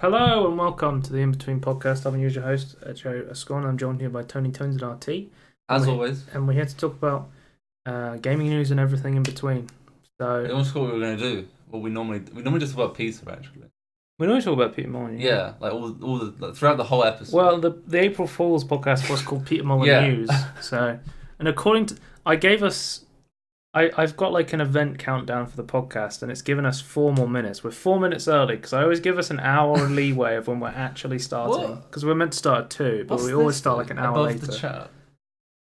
Hello and welcome to the Inbetween podcast. I'm your host, Joe Ascon. I'm joined here by Tony Tones and RT. As always. And we're here to talk about gaming news and everything in between. So, You almost what we were going to do. What we normally just talk about pizza, actually. we normally talk about Peter Molyneux. Yeah, like all the throughout the whole episode. Well, the April Fool's podcast was called Peter Molyneux News. So, and according to, I've got like an event countdown for the podcast, and it's given us 4 more minutes. We're 4 minutes early because I always give us an hour leeway of when we're actually starting. Because we're meant to start at 2, but we always start like an hour later. Above the chat.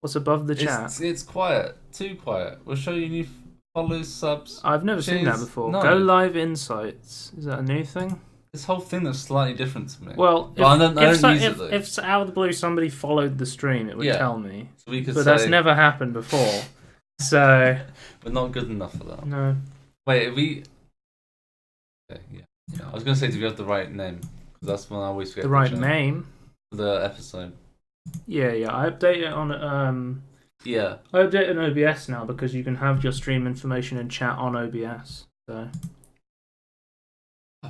What's above the chat? It's quiet. Too quiet. We'll show you new follows, subs. I've never seen that before. No. Go live insights. Is that a new thing? This whole thing that's slightly different to me. Well, if if out of the blue somebody followed the stream, it would tell me. So we could but that's never happened before. So we're not good enough for that. No. Wait, okay, yeah. I was gonna say, do we have the right name? Because that's when I always forget. The right name for the episode. Yeah. I update it on I update it on OBS now because you can have your stream information and chat on OBS.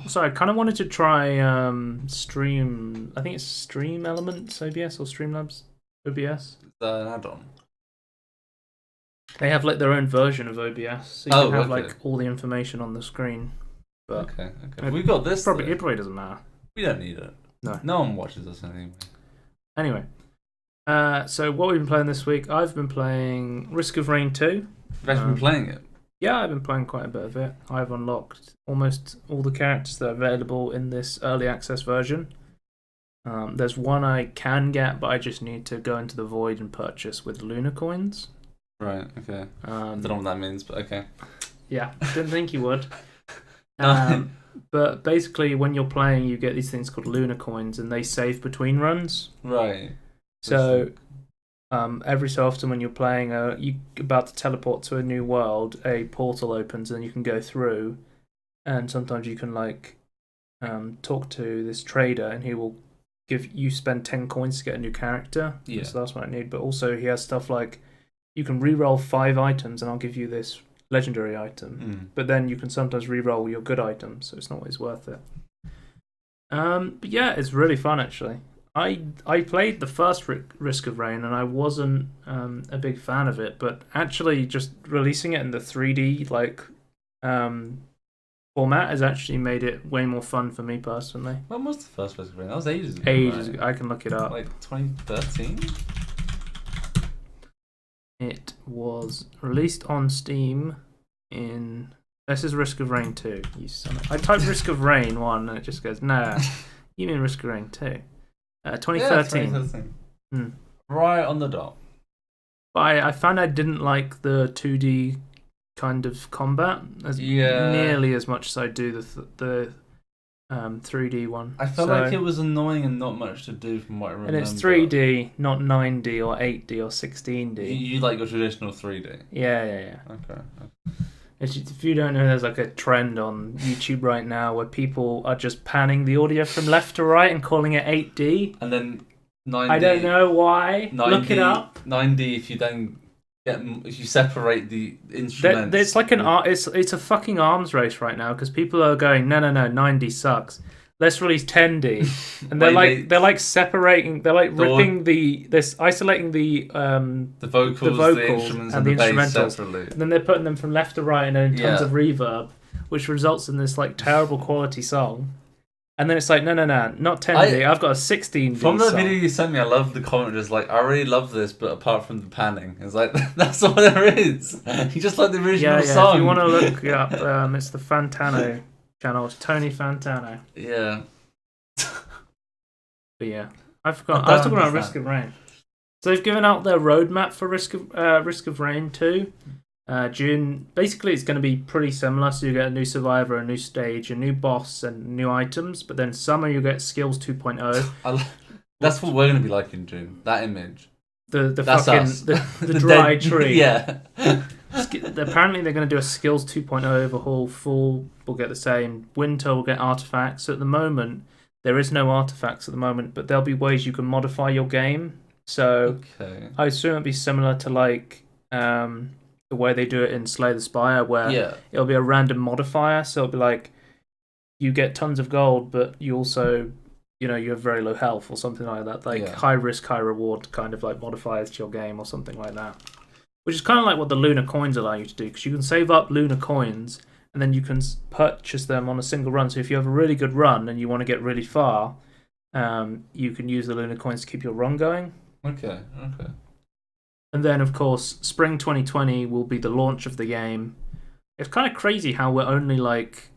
So I kind of wanted to try Stream. I think it's Stream Elements OBS or Streamlabs OBS. Is that an add-on? They have like their own version of OBS, so you can have like all the information on the screen. But okay. We've got this. It probably doesn't matter. We don't need it. No one watches us anyway. Anyway, so what we've been playing this week? I've been playing Risk of Rain 2. You've actually been playing it? Yeah, I've been playing quite a bit of it. I've unlocked almost all the characters that are available in this early access version. There's one I can get, but I just need to go into the void and purchase with Luna coins. Right, okay. I don't know what that means, but okay. Yeah, didn't think you would. No. But basically, when you're playing, you get these things called Luna coins, and they save between runs. Right. So, every so often when you're playing, you're about to teleport to a new world, a portal opens and you can go through, and sometimes you can talk to this trader, and he will spend 10 coins to get a new character. Yeah. So that's what I need. But also, he has stuff like you can re-roll 5 items, and I'll give you this legendary item. But then you can sometimes re-roll your good items, so it's not always worth it. But yeah, it's really fun actually. I played the first Risk of Rain, and I wasn't a big fan of it, but actually just releasing it in the 3D format has actually made it way more fun for me personally. When was the first Risk of Rain? That was ages ago. Ages ago. I can look it up. Like 2013? It was released on Steam in... This is Risk of Rain 2. You son of... I typed Risk of Rain 1 and it just goes, nah, you mean Risk of Rain 2. 2013. Yeah, 2013. Right on the dot. But I found I didn't like the 2D kind of combat nearly as much as I do the 3D one. I felt like it was annoying and not much to do from what I remember. And it's 3D, not 9D or 8D or 16D. You like your traditional 3D? Yeah. Okay. If you don't know, there's like a trend on YouTube right now where people are just panning the audio from left to right and calling it 8D. And then 9D. I don't know why. 9D, look it up. 9D if you separate the instruments. It's like it's a fucking arms race right now because people are going, no, 9D sucks. Let's release 10D, and they're like separating, they're like ripping isolating the vocals, the instruments, and the instrumentals separately. And then they're putting them from left to right and in tons of reverb, which results in this like terrible quality song. And then it's like, no, not 10D. I've got a 16D. From the video you sent me, I love the comment. Just like, I really love this, but apart from the panning, it's like that's all there is. You just like the original song. If you want to look it up, it's the Fantano channel. It's Tony Fantano. Yeah. But yeah, I forgot. I was talking about Risk of Rain. So they've given out their roadmap for Risk of Rain 2. June. Basically, it's going to be pretty similar. So you get a new survivor, a new stage, a new boss, and new items. But then summer you get skills 2.0. That's what we're going to be like in June. That image. The dry tree. Yeah. Apparently they're going to do a skills 2.0 overhaul. Fall will get the same. Winter will get artifacts. So at the moment there is no artifacts at the moment, but there'll be ways you can modify your game. So I assume it'll be similar to like the way they do it in Slay the Spire, where it'll be a random modifier. So it'll be like you get tons of gold, but you also, you have very low health or something like that. Like high risk, high reward kind of like modifiers to your game or something like that. Which is kind of like what the Lunar coins allow you to do, because you can save up Lunar coins and then you can purchase them on a single run. So if you have a really good run and you want to get really far, you can use the Lunar coins to keep your run going. Okay. And then, of course, spring 2020 will be the launch of the game. It's kind of crazy how we're only like,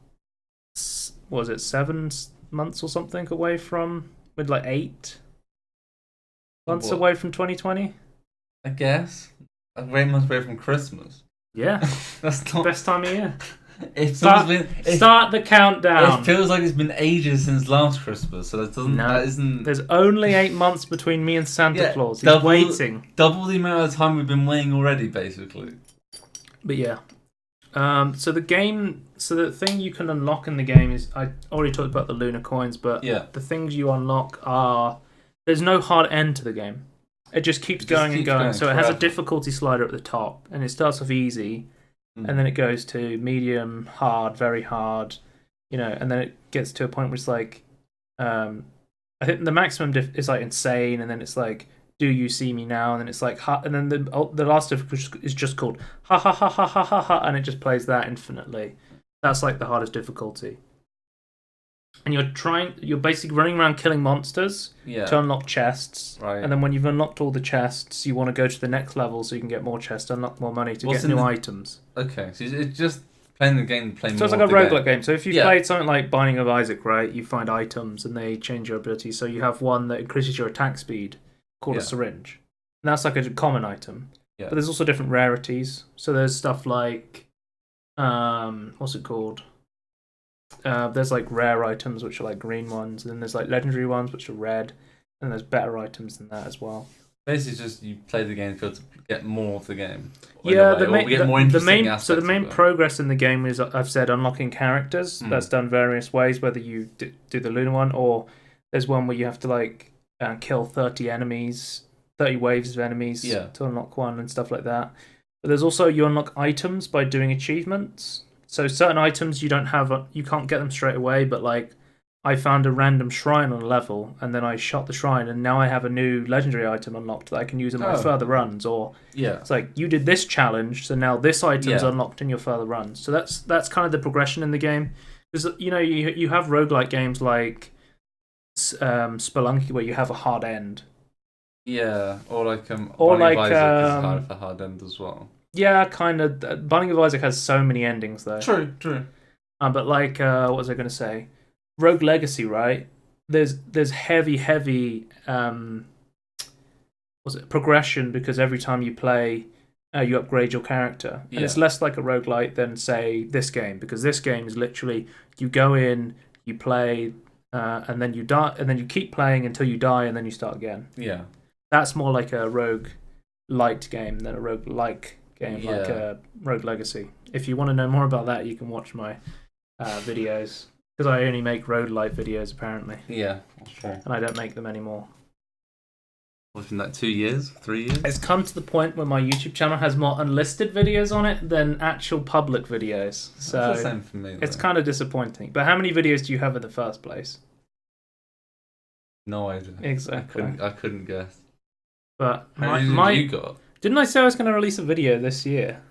what was it, 7 months or something away from, with like 8 months away from 2020? I guess. Like 8 months away from Christmas. Yeah. That's not... Best time of year. Start the countdown. It feels like it's been ages since last Christmas, so that isn't... There's only 8 months between me and Santa Claus. He's waiting. Double the amount of time we've been waiting already, basically. But yeah. So the thing you can unlock in the game is, I already talked about the Lunar coins, but the things you unlock are, there's no hard end to the game. It just keeps going and going. So it has a difficulty slider at the top, and it starts off easy, and then it goes to medium, hard, very hard, and then it gets to a point where it's like, I think the maximum is like insane, and then it's like, do you see me now? And then it's like, and then the last difficulty is just called ha ha ha ha ha ha ha, and it just plays that infinitely. That's like the hardest difficulty. And you're basically running around killing monsters to unlock chests. Right. And then when you've unlocked all the chests, you want to go to the next level so you can get more chests, unlock more money to get new items. Okay, so it's just playing the game, playing so more. So it's like a roguelike game. So if you've played something like Binding of Isaac, right, you find items and they change your abilities. So you have one that increases your attack speed, called a syringe. And that's like a common item. Yeah. But there's also different rarities. So there's stuff like, what's it called? There's like rare items, which are like green ones. And then there's like legendary ones, which are red. And there's better items than that as well. Basically, just you play the game to get more of the game. Yeah, the main progress in the game is, I've said, unlocking characters. That's done various ways, whether you do the Lunar one, or there's one where you have to like kill 30 waves of enemies to unlock one and stuff like that. But there's also, you unlock items by doing achievements. So certain items you can't get them straight away, but like I found a random shrine on a level and then I shot the shrine and now I have a new legendary item unlocked that I can use in my further runs. Or it's like, you did this challenge, so now this item's unlocked in your further runs. So that's kind of the progression in the game. Because you have roguelike games like Spelunky where you have a hard end. Yeah, or like Binding of Isaac is hard for hard end as well. Yeah, kind of. Binding of Isaac has so many endings though. True. But like, what was I going to say? Rogue Legacy, right? There's heavy progression, because every time you play, you upgrade your character, and it's less like a roguelite than say this game, because this game is literally you go in, you play, and then you die, and then you keep playing until you die, and then you start again. Yeah, that's more like a rogue light game than a rogue-like game, like a Rogue Legacy. If you want to know more about that, you can watch my videos, because I only make roguelite videos apparently. Yeah, sure. And I don't make them anymore. What's been like 2 years, 3 years? It's come to the point where my YouTube channel has more unlisted videos on it than actual public videos. So that's the same for me, though. It's kind of disappointing. But how many videos do you have in the first place? No idea. Exactly. I couldn't guess. But how many you got? Didn't I say I was going to release a video this year?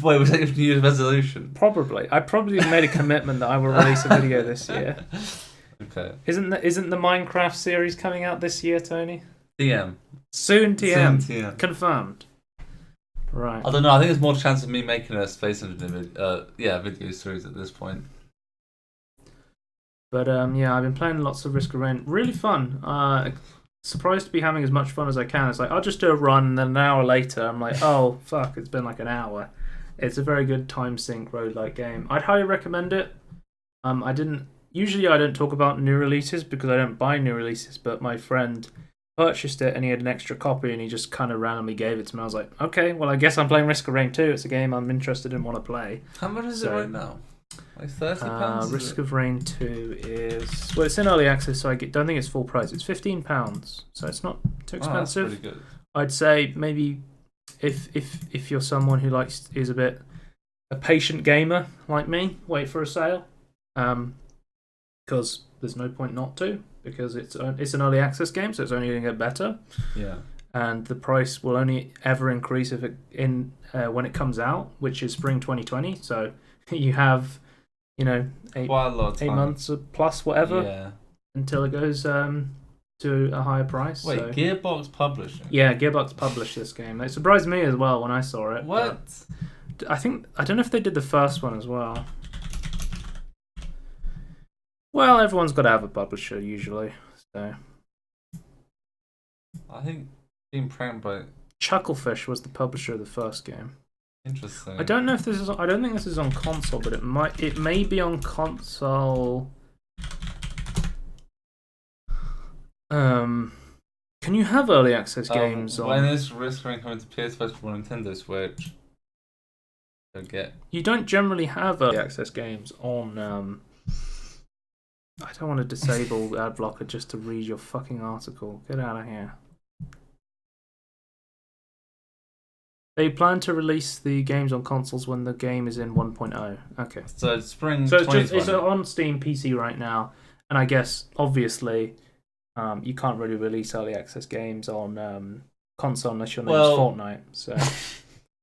Wait, was that your New Year's resolution? Probably. I probably made a commitment that I will release a video this year. Okay. Isn't the Minecraft series coming out this year, Tony? TM. Soon TM. Soon TM. Confirmed. Right. I don't know. I think there's more chance of me making a Space Engine video series at this point. But I've been playing lots of Risk of Rain. Really fun. Surprised to be having as much fun as I can. It's like, I'll just do a run, and then an hour later, I'm like, oh, fuck, it's been like an hour. It's a very good time sync roguelike game. I'd highly recommend it. Usually I don't talk about new releases because I don't buy new releases, but my friend purchased it and he had an extra copy and he just kind of randomly gave it to me. I was like, okay, well, I guess I'm playing Risk of Rain 2. It's a game I'm interested in and want to play. How much is it right now? Like £30? Risk of Rain 2 is... Well, it's in early access, so I don't think it's full price. It's £15, so it's not too expensive. That's pretty good. I'd say maybe if you're someone who is a patient gamer like me, wait for a sale. because there's no point not to, because it's an early access game, so it's only going to get better. Yeah. And the price will only ever increase if when it comes out, which is spring 2020. So you have, eight months plus whatever until it goes to a higher price. Wait, so. Gearbox Publishing? Yeah, Gearbox published this game. It surprised me as well when I saw it. What? I don't know if they did the first one as well. Well, everyone's got to have a publisher usually. So I think being pranked by Chucklefish was the publisher of the first game. Interesting. I don't know if this is. I don't think this is on console, but it may be on console. Can you have early access games on? When is Risk coming to PS5 or Nintendo Switch? You don't generally have early access games on. I don't want to disable ad blocker just to read your fucking article. Get out of here. They plan to release the games on consoles when the game is in 1.0. Okay. So it's spring. So it's on Steam PC right now, and I guess obviously, you can't really release early access games on console unless your name's Fortnite. So.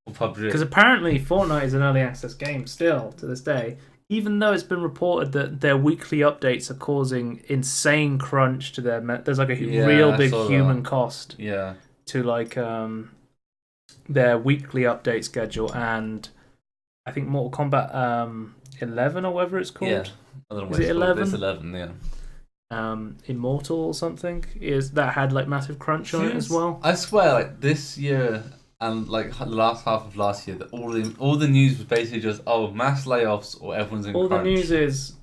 Because apparently Fortnite is an early access game still to this day, even though it's been reported that their weekly updates are causing insane crunch to their. There's like a real big human cost. Yeah. To like their weekly update schedule, and I think Mortal Kombat 11 or whatever it's called. Yeah. I don't know is it 11? It's 11, yeah. Immortal or something that had like massive crunch on it as well. I swear, like this year. And like the last half of last year, that all the news was basically just mass layoffs or everyone's in crunch. All the news is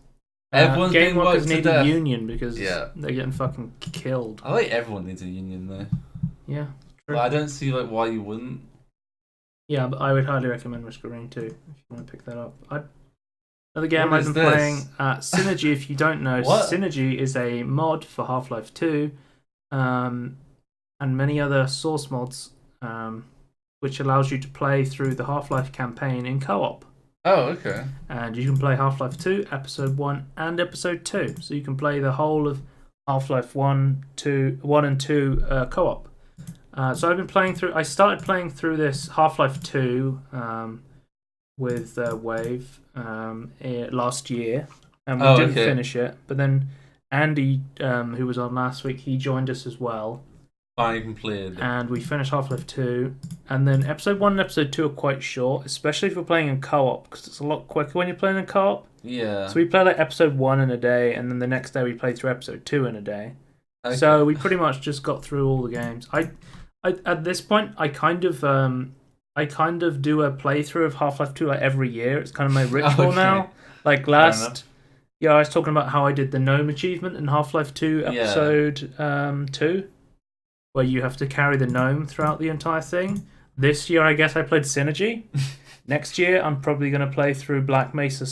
everyone's game workers need a union because they're getting fucking killed. I think everyone needs a union though. Yeah, true. But I don't see like why you wouldn't. Yeah, but I would highly recommend Risk of Rain 2 if you want to pick that up. Another game I've been playing, Synergy. If you don't know, Synergy is a mod for Half-Life 2, and many other source mods. Which allows you to play through the Half-Life campaign in co-op. Oh, okay. And you can play Half-Life 2, Episode 1, and Episode 2. So you can play the whole of Half-Life 1 and 2 co-op. So I've been playing through... I started playing through this Half-Life 2 with Wave last year. And we didn't finish it. But then Andy, who was on last week, he joined us as well. Finally completed. And we finished Half-Life 2. And then Episode 1 and Episode 2 are quite short, especially if you're playing in co-op, because it's a lot quicker when you're playing in co-op. Yeah. So we play like Episode 1 in a day, and then the next day we play through Episode 2 in a day. Okay. So we pretty much just got through all the games. I at this point, I kind of do a playthrough of Half-Life 2 like every year. It's kind of my ritual now. Like last... Yeah, I was talking about how I did the Gnome achievement in Half-Life 2 Episode 2. Where you have to carry the gnome throughout the entire thing. This year, I guess I played Synergy. Next year, I'm probably going to play through Black Mesa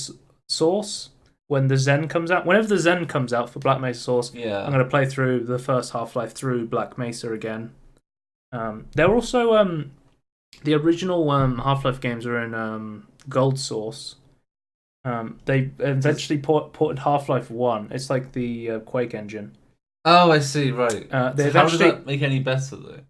Source when the Zen comes out. Whenever the Zen comes out for Black Mesa Source, I'm going to play through the first Half-Life through Black Mesa again. There were also the original Half-Life games are in Gold Source. They eventually ported Half-Life 1. It's like the Quake engine. Oh, I see, right. How does that make it any better, though?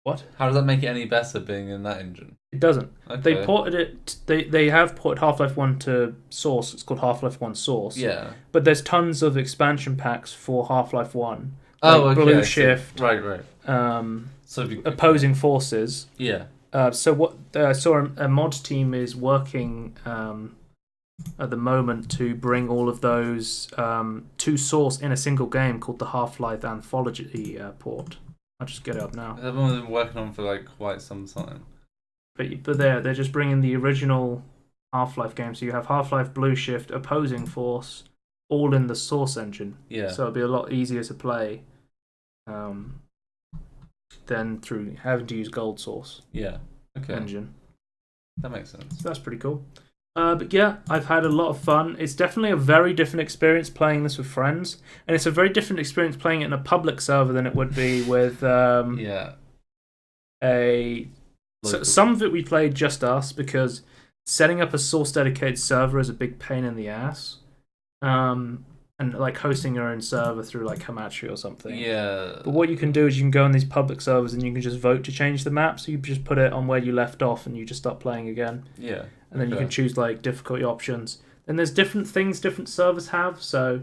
What? How does that make it any better, being in that engine? It doesn't. Okay. They ported it... They have ported Half-Life 1 to Source. It's called Half-Life 1 Source. Yeah. But there's tons of expansion packs for Half-Life 1. Like Blue Shift. Right. Opposing Forces. Yeah. So what... So a mod team is working... at the moment to bring all of those to Source in a single game called the Half-Life Anthology port. I'll just get it up now. Everyone's been working on for like quite some time. But they're just bringing the original Half-Life game. So you have Half-Life Blue Shift, Opposing Force, all in the Source engine. Yeah. So it'll be a lot easier to play than through having to use Gold Source. Yeah. Okay. Engine. That makes sense. So that's pretty cool. But yeah, I've had a lot of fun. It's definitely a very different experience playing this with friends. And it's a very different experience playing it in a public server than it would be with some of it we played just us, because setting up a Source dedicated server is a big pain in the ass. and like hosting your own server through like Hamachi or something. Yeah. But what you can do is you can go on these public servers and you can just vote to change the map. So you just put it on where you left off and you just start playing again. Yeah. And then you can choose like difficulty options. And there's different things different servers have. So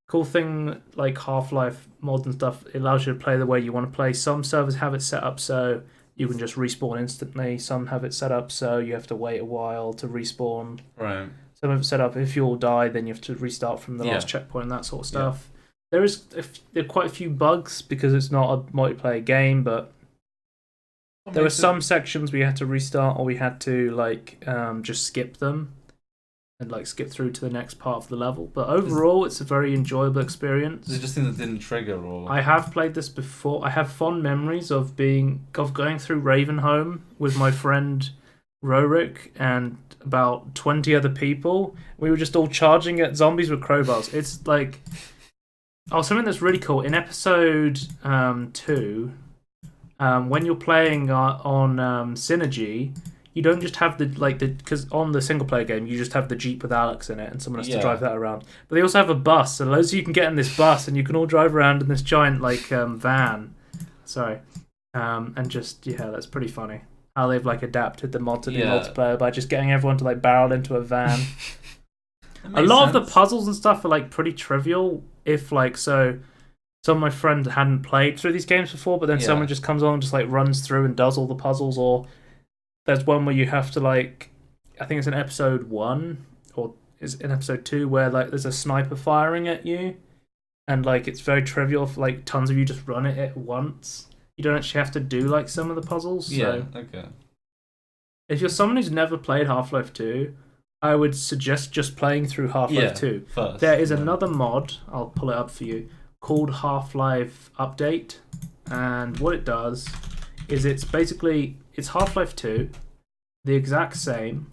cool thing like Half-Life mods and stuff, it allows you to play the way you want to play. Some servers have it set up so you can just respawn instantly. Some have it set up so you have to wait a while to respawn. Right. Some have it set up if you all die, then you have to restart from the last checkpoint and that sort of stuff. Yeah. There are quite a few bugs because it's not a multiplayer game, but there were some sections we had to restart or we had to like just skip them and like skip through to the next part of the level. But overall, it's a very enjoyable experience. Is it just thing that didn't trigger, or I have played this before. I have fond memories of going through Ravenholm with my friend Rorik and about 20 other people. We were just all charging at zombies with crowbars. It's like something that's really cool in episode 2. When you're playing on Synergy, you don't just have because on the single player game you just have the Jeep with Alex in it and someone has to drive that around. But they also have a bus, so loads of you can get in this bus and you can all drive around in this giant van. Sorry, and just that's pretty funny how they've like adapted the mod to do multiplayer by just getting everyone to like barrel into a van. A lot of the puzzles and stuff are like pretty trivial. If like so. Some of my friends hadn't played through these games before, but then someone just comes on and just like runs through and does all the puzzles. Or there's one where you have to like, I think it's in episode 1 or is in episode 2 where like there's a sniper firing at you, and like it's very trivial for like tons of you just run it at once. You don't actually have to do like some of the puzzles. Yeah. Okay. If you're someone who's never played Half-Life 2, I would suggest just playing through Half-Life 2. First, there is another mod. I'll pull it up for you. Called Half-Life Update, and what it does is it's Half-Life 2, the exact same.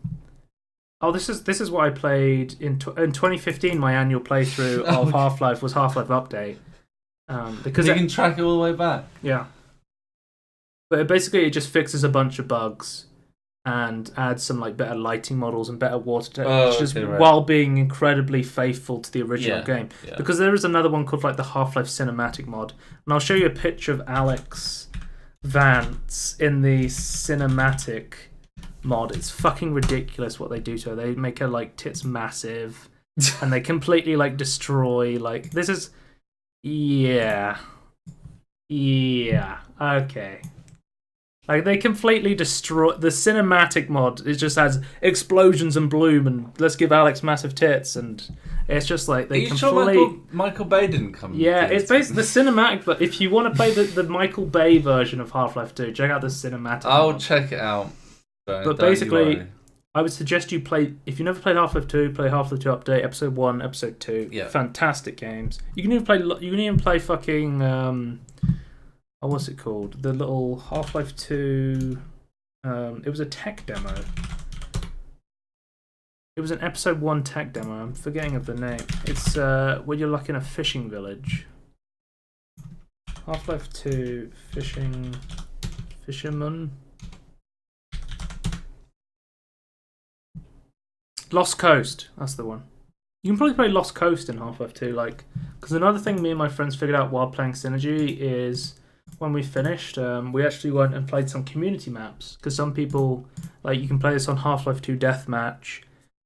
Oh, this is what I played in 2015. My annual playthrough of Half-Life was Half-Life Update, because you can track it all the way back. Yeah, but it just fixes a bunch of bugs and adds some like better lighting models and better water textures while being incredibly faithful to the original game. Yeah. Because there is another one called like the Half-Life Cinematic mod, and I'll show you a picture of Alex Vance in the Cinematic mod. It's fucking ridiculous what they do to her. They make her like tits massive, and they completely like destroy like this is okay. Like, they completely destroy the cinematic mod. It just has explosions and bloom, and let's give Alex massive tits, and it's just like they completely. Sure Michael Bay didn't come? Yeah, it's basically the cinematic. But if you want to play the Michael Bay version of Half-Life 2, check out the cinematic. I'll mod. check it out. But basically, I would suggest you play. If you've never played Half-Life 2, play Half-Life 2 Update, Episode 1, Episode 2. Yeah, fantastic games. You can even play fucking. What's it called? The little Half-Life 2... it was a tech demo. It was an Episode 1 tech demo. I'm forgetting of the name. It's where you're like in a fishing village. Half-Life 2 Fisherman... Lost Coast. That's the one. You can probably play Lost Coast in Half-Life 2. Because another thing me and my friends figured out while playing Synergy is... When we finished, we actually went and played some community maps. Because some people, like, you can play this on Half-Life 2 Deathmatch.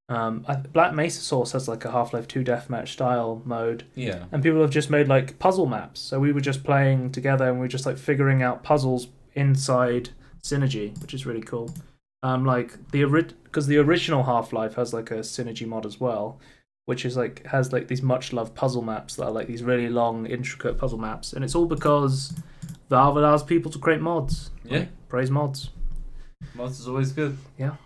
Black Mesa Source has, like, a Half-Life 2 Deathmatch style mode. Yeah. And people have just made, like, puzzle maps. So we were just playing together and we were just, like, figuring out puzzles inside Synergy, which is really cool. Because the original Half-Life has, like, a Synergy mod as well. Which is, like, has, like, these much-loved puzzle maps that are, like, these really long, intricate puzzle maps. And it's all because... Valve allows people to create mods. Yeah. Like, praise mods. Mods is always good. Yeah.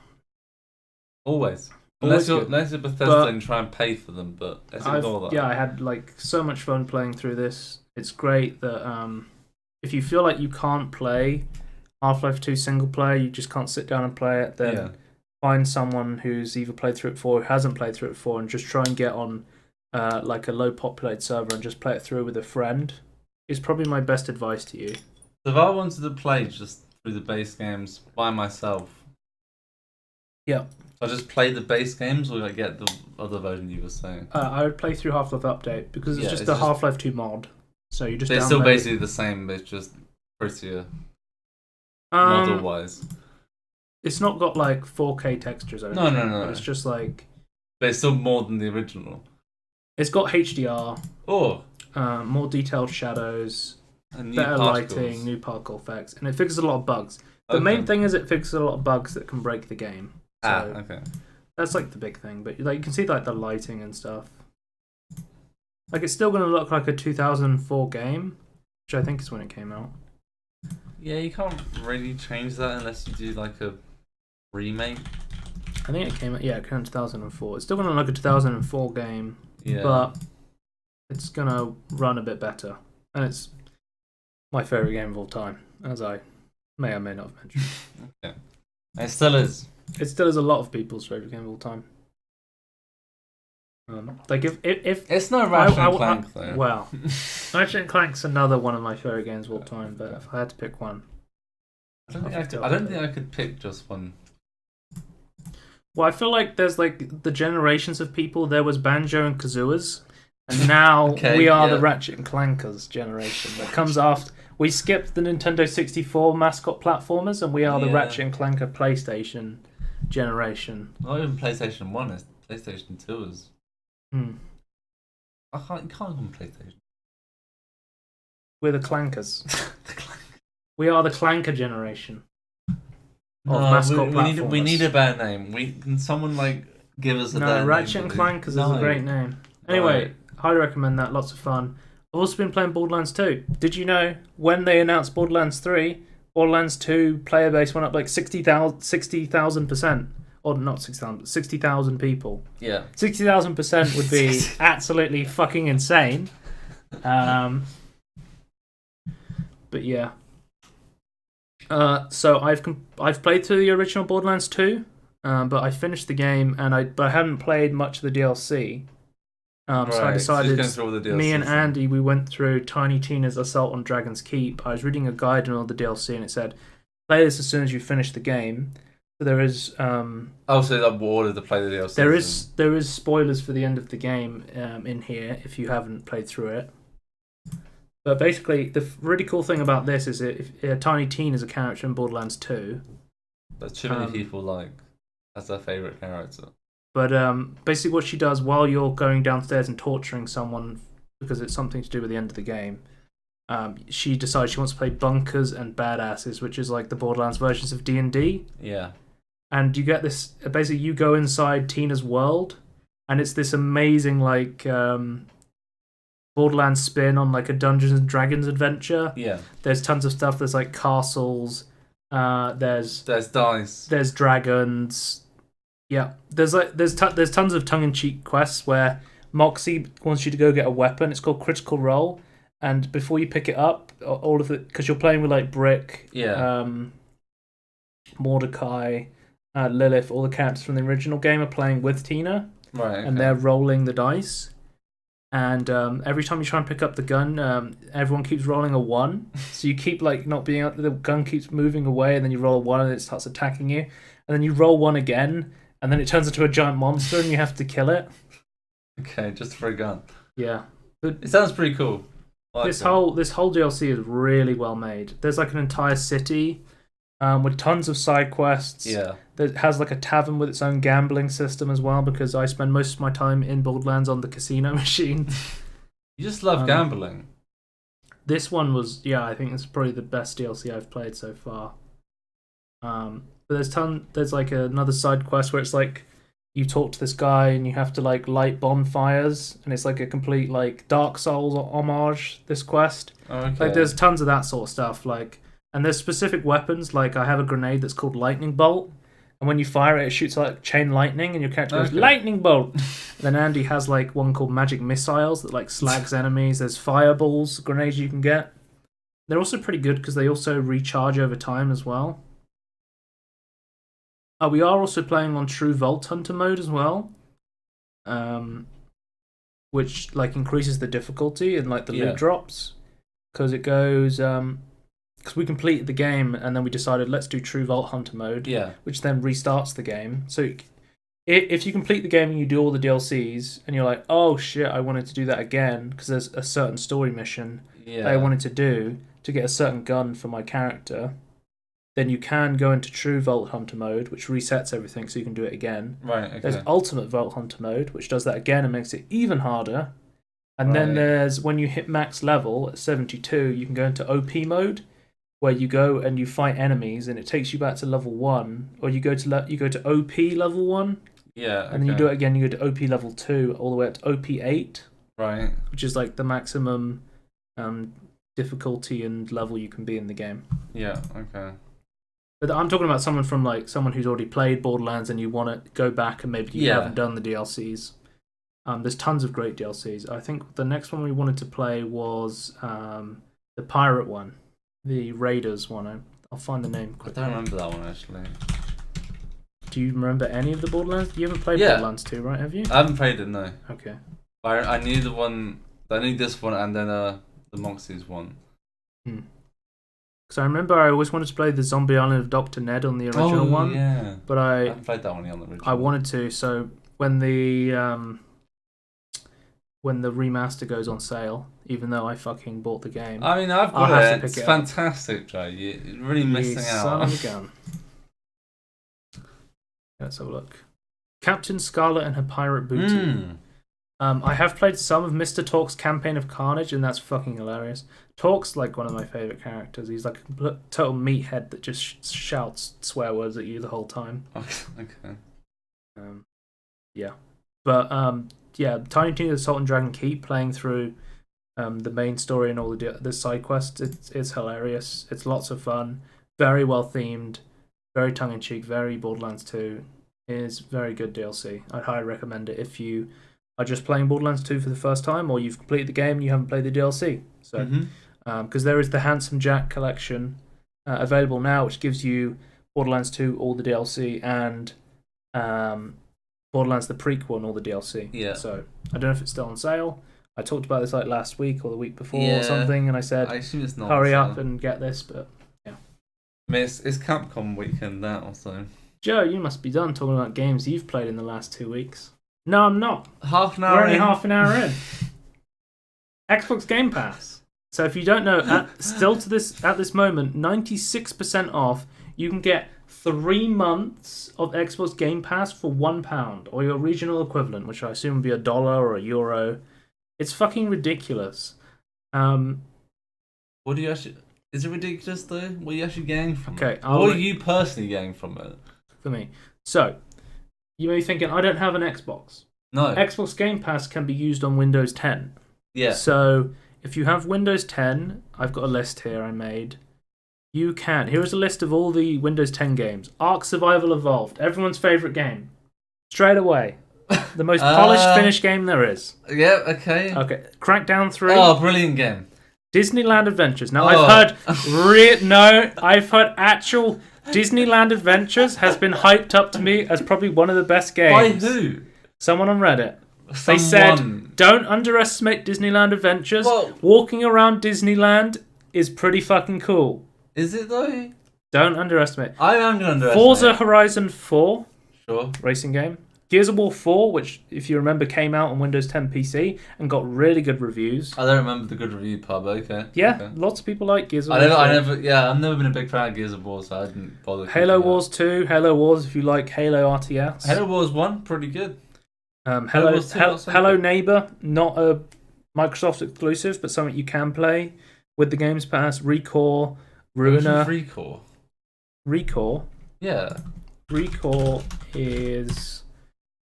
Always. Unless you're Bethesda and try and pay for them, but let's ignore that. Yeah, I had like so much fun playing through this. It's great that if you feel like you can't play Half-Life 2 single player, you just can't sit down and play it, then find someone who's either played through it before or hasn't played through it before and just try and get on like a low populated server and just play it through with a friend. Is probably my best advice to you. So if I wanted to play just through the base games by myself, I just play the base games, or I get the other version you were saying? I would play through Half-Life Update because it's just the Half-Life 2 mod. So you just. It's still basically the same, but it's just prettier. Model-wise. It's not got like 4K textures. No. But it's just like. But it's still more than the original. It's got HDR. Oh. More detailed shadows. And better particles. Lighting, new particle effects, and it fixes a lot of bugs. The main thing is it fixes a lot of bugs that can break the game. So okay. That's like the big thing, but like you can see like the lighting and stuff. Like it's still going to look like a 2004 game, which I think is when it came out. Yeah, you can't really change that unless you do like a remake. I think it came out. Yeah, it came out in 2004. It's still going to look like a 2004 game, but it's going to run a bit better, and it's my favorite game of all time, as I may or may not have mentioned. Okay. It still is. It still is a lot of people's favorite game of all time. Like if it's no Ratchet and Clank though. Well, Ratchet and Clank's another one of my favorite games of all time. But if I had to pick one, I don't think I could pick just one. Well, I feel like there's like the generations of people. There was Banjo and Kazooias, and now we are the Ratchet and Clankers generation that comes after. We skipped the Nintendo 64 mascot platformers, and we are the Ratchet and Clanker PlayStation generation. Not even PlayStation 1, it's PlayStation 2 is. You can't call them PlayStation. We're the Clankers. We are the Clanker generation. We need a bad name. Can someone like give us a bad name? Ratchet and Clankers is a great name. Anyway, highly recommend that. Lots of fun. I've also been playing Borderlands 2. Did you know when they announced Borderlands 3, Borderlands 2 player base went up like 60,000%? Or not 60,000, 60,000 people. Yeah. 60,000% would be absolutely fucking insane. But yeah. So I've played through the original Borderlands 2, but I finished the game but I hadn't played much of the DLC. So I decided, me and Andy, we went through Tiny Tina's Assault on Dragon's Keep. I was reading a guide on all the DLC, and it said, play this as soon as you finish the game. So there is... so that order to play the DLC. There is spoilers for the end of the game in here, if you haven't played through it. But basically, the really cool thing about this is Tiny Tina is a character in Borderlands 2. That too many people like as their favourite character. But basically what she does while you're going downstairs and torturing someone, because it's something to do with the end of the game, she decides she wants to play Bunkers and Badasses, which is like the Borderlands versions of D&D. Yeah. And you get this, basically you go inside Tina's world, and it's this amazing like Borderlands spin on like a Dungeons and Dragons adventure. Yeah. There's tons of stuff, there's like castles, there's dice. There's dragons. Yeah, there's tons of tongue-in-cheek quests where Moxie wants you to go get a weapon. It's called Critical Role, and before you pick it up, all of it, because you're playing with like Brick, Mordecai, Lilith, all the characters from the original game are playing with Tina, right? And they're rolling the dice. And every time you try and pick up the gun, everyone keeps rolling a 1. So you keep like not being able, the gun keeps moving away, and then you roll a 1 and it starts attacking you, and then you roll 1 again. And then it turns into a giant monster, and you have to kill it. Okay, just for a gun. Yeah, but it sounds pretty cool. This whole DLC is really well made. There's like an entire city with tons of side quests. Yeah, that has like a tavern with its own gambling system as well. Because I spend most of my time in Borderlands on the casino machine. You just love gambling. This one was, I think it's probably the best DLC I've played so far. But there's like another side quest where it's like you talk to this guy and you have to like light bonfires, and it's like a complete like Dark Souls homage, this quest. Okay. Like there's tons of that sort of stuff, like, and there's specific weapons, like I have a grenade that's called Lightning Bolt, and when you fire it, it shoots like chain lightning, and your character goes Lightning Bolt. And then Andy has like one called Magic Missiles that like slags enemies. There's fireballs, grenades you can get. They're also pretty good because they also recharge over time as well. We are also playing on True Vault Hunter mode as well, which like increases the difficulty and like the loot drops, because it goes because we completed the game and then we decided let's do True Vault Hunter mode, which then restarts the game. So if you complete the game and you do all the DLCs and you're like, oh shit, I wanted to do that again because there's a certain story mission that I wanted to do to get a certain gun for my character, then you can go into true Vault Hunter mode, which resets everything so you can do it again. Right, okay. There's Ultimate Vault Hunter mode, which does that again and makes it even harder. And then there's, when you hit max level at 72, you can go into OP mode, where you go and you fight enemies, and it takes you back to level 1, or you go to OP level 1. Yeah. Okay. And then you do it again. You go to OP level 2, all the way up to OP 8. Right. Which is like the maximum difficulty and level you can be in the game. Yeah. Okay. But I'm talking about someone who's already played Borderlands and you want to go back and maybe you haven't done the DLCs. There's tons of great DLCs. I think the next one we wanted to play was the pirate one, the Raiders one. I'll find the name quickly. I don't remember that one actually. Do you remember any of the Borderlands? You haven't played Borderlands 2, right? Have you? I haven't played it, no. Okay. I knew the one. I knew this one and then the Moxies one. Because I remember I always wanted to play the Zombie Island of Dr. Ned on the original one. Yeah. But I haven't played that one on the original. I wanted to, so when the remaster goes on sale, even though I fucking bought the game. I mean, I've got it. It's fantastic, Joe. You're really missing out. Son of a gun. Let's have a look. Captain Scarlet and her pirate booty. I have played some of Mr. Talk's Campaign of Carnage, and that's fucking hilarious. Talk's like one of my favourite characters. He's like a total meathead that just shouts swear words at you the whole time. Okay. Yeah. But, yeah, Tiny Tina's Salt and Dragon Keep, playing through the main story and all the side quests, it's hilarious. It's lots of fun. Very well themed. Very tongue-in-cheek. Very Borderlands 2. Is very good DLC. I'd highly recommend it if you are just playing Borderlands 2 for the first time, or you've completed the game and you haven't played the DLC. So, because there is the Handsome Jack collection available now, which gives you Borderlands 2, all the DLC, and Borderlands the prequel and all the DLC. Yeah. So I don't know if it's still on sale. I talked about this like last week or the week before or something, and I said, hurry up and get this. But yeah, I mean, it's Capcom weekend now, so. Joe, you must be done talking about games you've played in the last 2 weeks. No, I'm not. Half an hour We're only half an hour in. Xbox Game Pass. So if you don't know, at this moment, 96% off. You can get 3 months of Xbox Game Pass for £1, or your regional equivalent, which I assume would be $1 or €1. It's fucking ridiculous. What do you actually? Is it ridiculous though? What are you actually getting from it? What are you personally getting from it? For me. So, you may be thinking, I don't have an Xbox. No. Xbox Game Pass can be used on Windows 10. Yeah. So, if you have Windows 10, I've got a list here I made. You can. Here is a list of all the Windows 10 games. Ark Survival Evolved, everyone's favourite game. Straight away. The most polished, finished game there is. Yeah, okay. Okay. Crackdown 3. Oh, brilliant game. Disneyland Adventures. Now, I've heard actual Disneyland Adventures has been hyped up to me as probably one of the best games. By who? Someone on Reddit. They said, don't underestimate Disneyland Adventures. Well, walking around Disneyland is pretty fucking cool. Is it though? Don't underestimate. I am going to underestimate. Forza Horizon 4. Sure. Racing game. Gears of War 4, which, if you remember, came out on Windows 10 PC and got really good reviews. I don't remember the good review part, but okay. Yeah, okay. Lots of people like Gears of War 4. I've never been a big fan of Gears of War, so I didn't bother. Halo Wars 2, Halo Wars if you like Halo RTS. Halo Wars 1, pretty good. Hello Neighbor, not a Microsoft exclusive, but something you can play with the Games Pass. Recore, Ruiner. Recore? Yeah. Recore is...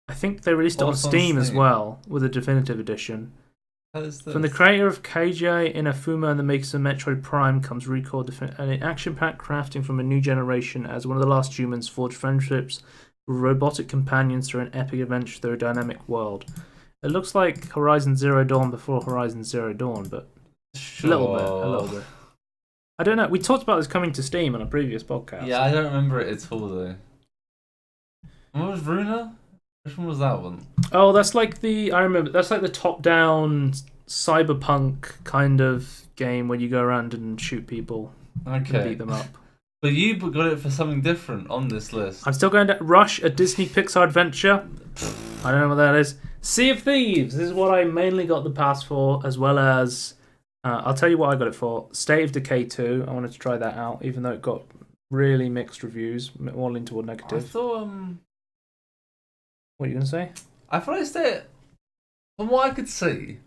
I think they released it on Steam as well, with a definitive edition. From the creator of KJ Inafuma and the makers of Metroid Prime comes Recore, an action-packed crafting from a new generation as one of the last humans forge friendships with robotic companions through an epic adventure through a dynamic world. It looks like Horizon Zero Dawn before Horizon Zero Dawn, but a little bit. I don't know. We talked about this coming to Steam on a previous podcast. Yeah, I don't remember it at all though. What was Ruiner? Which one was that one? Oh, that's like the top-down cyberpunk kind of game where you go around and shoot people and beat them up. But you got it for something different on this list. I'm still going to Rush, a Disney Pixar adventure. I don't know what that is. Sea of Thieves. This is what I mainly got the pass for, as well as I'll tell you what I got it for. State of Decay 2. I wanted to try that out, even though it got really mixed reviews, more leaning toward negative. I thought What are you gonna say? I thought I said, from what I could see,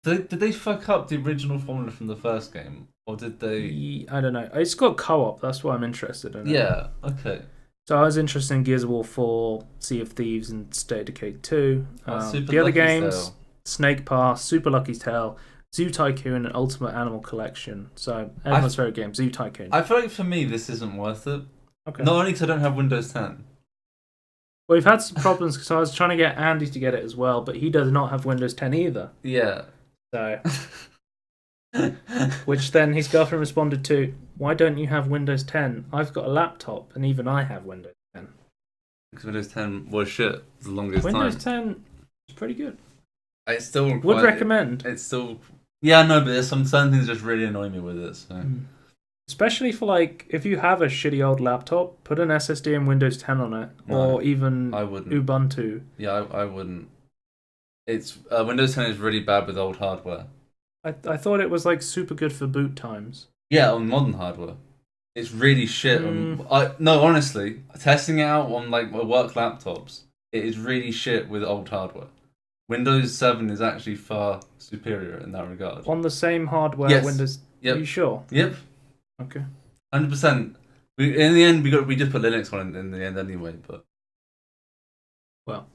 did they fuck up the original formula from the first game, or did they? I don't know. It's got co-op. That's why I'm interested in it. Yeah. Okay. So I was interested in Gears of War 4, Sea of Thieves, and State of Decay 2. Super The other Lucky's games, Tale. Snake Pass, Super Lucky's Tale, Zoo Tycoon, and Ultimate Animal Collection. So everyone's favorite game, Zoo Tycoon. I feel like for me this isn't worth it. Okay. Not only because I don't have Windows 10. Well, we've had some problems because I was trying to get Andy to get it as well, but he does not have Windows 10 either. Yeah. So, which then his girlfriend responded to, "Why don't you have Windows 10? I've got a laptop, and even I have Windows 10." Because Windows 10 was shit for the longest Windows time. 10 is pretty good. I still Would recommend. It's still. Yeah, no, but there's certain things just really annoy me with it. So. Especially for like, if you have a shitty old laptop, put an SSD and Windows 10 on it, or even I wouldn't. Ubuntu. Yeah, I wouldn't. It's Windows 10 is really bad with old hardware. I thought it was like super good for boot times. Yeah, on modern hardware, it's really shit. No, honestly, testing it out on like my work laptops, it is really shit with old hardware. Windows 7 is actually far superior in that regard. On the same hardware, Yes. Windows. Yep. Are you sure? Yep. Okay. 100%. In the end, we just put Linux on it in the end anyway. But Well,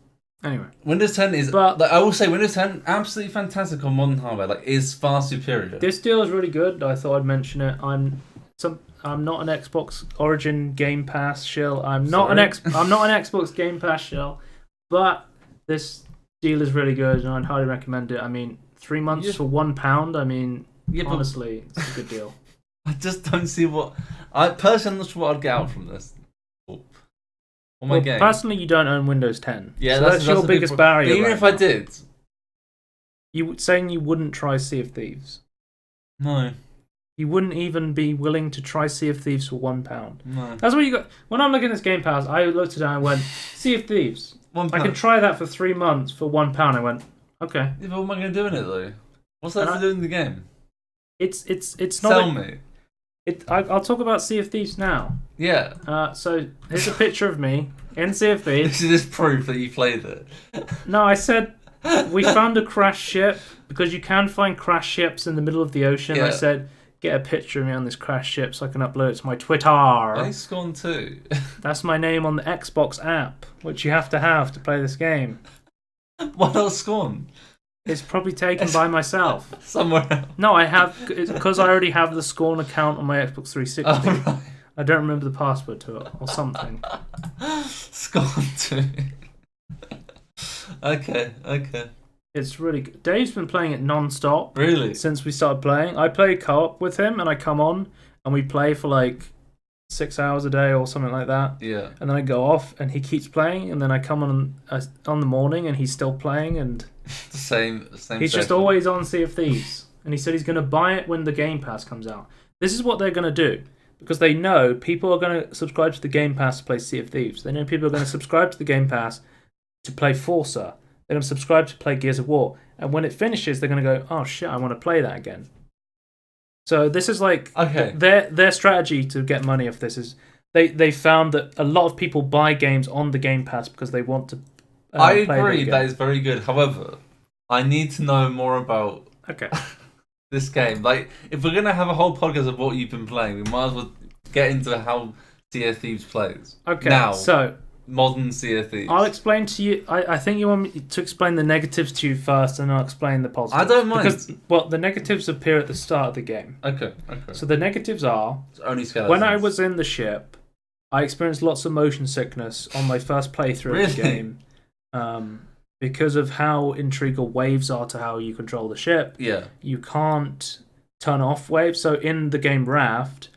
anyway. Windows 10 is. But like, I will say Windows 10 absolutely fantastic on modern hardware. Like, is far superior. this deal is really good. I thought I'd mention it. I'm not an Xbox Origin Game Pass shill. I'm not an Xbox Game Pass shill, but this deal is really good, and I'd highly recommend it. I mean, 3 months for £1. I mean, honestly, it's a good deal. I just don't see what. I personally, I'm not sure what I'd get out from this. Game. Personally, you don't own Windows 10. Yeah, so that's your biggest barrier. But even if I did, you saying you wouldn't try Sea of Thieves? No. You wouldn't even be willing to try Sea of Thieves for £1. No. That's what you got. When I'm looking at this Game Pass, I looked at it and I went, Sea of Thieves. £1. I can try that for 3 months for £1. I went, okay. Yeah, but what am I going to do in it though? What's that to do in the game? It's not. Tell me. I'll talk about Sea of Thieves now. Yeah. So here's a picture of me in Sea of Thieves. This is proof that you played it. No, I said we found a crashed ship because you can find crashed ships in the middle of the ocean. Yeah. I said, get a picture of me on this crashed ship so I can upload it to my Twitter. I Scorn too. That's my name on the Xbox app, which you have to play this game. Why not Scorn? It's probably taken by myself. Somewhere else. No, I have, because I already have the Scorn account on my Xbox 360. Oh, right. I don't remember the password to it or something. Scorn too. Okay. It's really good. Dave's been playing it non-stop. Really? Since we started playing. I play co-op with him and I come on and we play for like 6 hours a day or something like that. Yeah. And then I go off and he keeps playing and then I come on the morning and he's still playing and the same he's session. just always on Sea of Thieves. And he said he's going to buy it when the Game Pass comes out. This is what they're going to do. Because they know people are going to subscribe to the Game Pass to play Sea of Thieves. They know people are going to subscribe to the Game Pass to play Forza. They're going to subscribe to play Gears of War. And when it finishes, they're going to go, oh shit, I want to play that again. So this is like their strategy to get money off this is they found that a lot of people buy games on the Game Pass because they want to I play agree, that is very good. However, I need to know more about this game. Like, if we're going to have a whole podcast of what you've been playing, we might as well get into how Sea of Thieves plays. Okay, now, so modern Sea of Thieves. I'll explain to you. I think you want me to explain the negatives to you first, and I'll explain the positives. I don't mind. Because, the negatives appear at the start of the game. Okay. So the negatives are... It's only skeletons. When I was in the ship, I experienced lots of motion sickness on my first playthrough of the game. Because of how integral waves are to how you control the ship. Yeah. You can't turn off waves. So in the game Raft...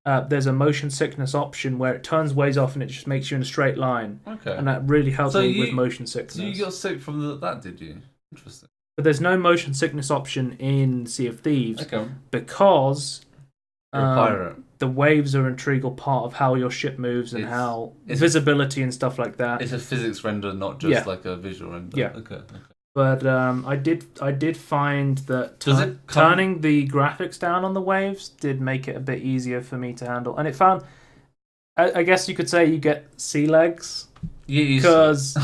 there's a motion sickness option where it turns waves off and it just makes you in a straight line. Okay. And that really helped me with motion sickness. So you got sick from that, did you? Interesting. But there's no motion sickness option in Sea of Thieves. Okay. Because You're a pirate. the waves are an integral part of how your ship moves and how visibility and stuff like that. It's a physics render, not just like a visual render. Yeah. Okay. But I did find that turning the graphics down on the waves did make it a bit easier for me to handle. And it found, I guess you could say, you get sea legs. Because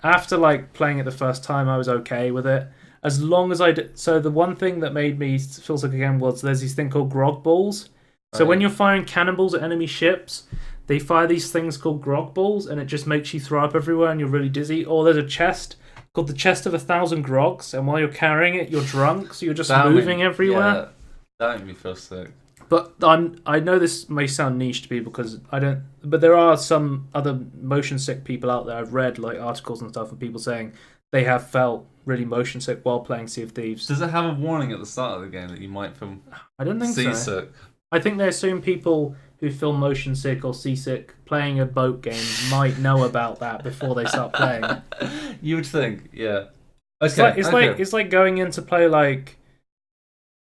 after like playing it the first time, I was okay with it. As long as I did. So the one thing that made me feel sick again was there's this thing called grog balls. So when you're firing cannonballs at enemy ships, they fire these things called grog balls, and it just makes you throw up everywhere and you're really dizzy. Or there's a chest called the Chest of 1,000 Grogs, and while you're carrying it, you're drunk, so you're just moving everywhere. Yeah, that made me feel sick. But I know this may sound niche to people because I don't. But there are some other motion sick people out there. I've read like articles and stuff of people saying they have felt really motion sick while playing Sea of Thieves. Does it have a warning at the start of the game that you might feel I don't think seasick? I think they assume people who feel motion sick or seasick playing a boat game might know about that before they start playing. You would think, yeah. Okay, it's like going in to play like,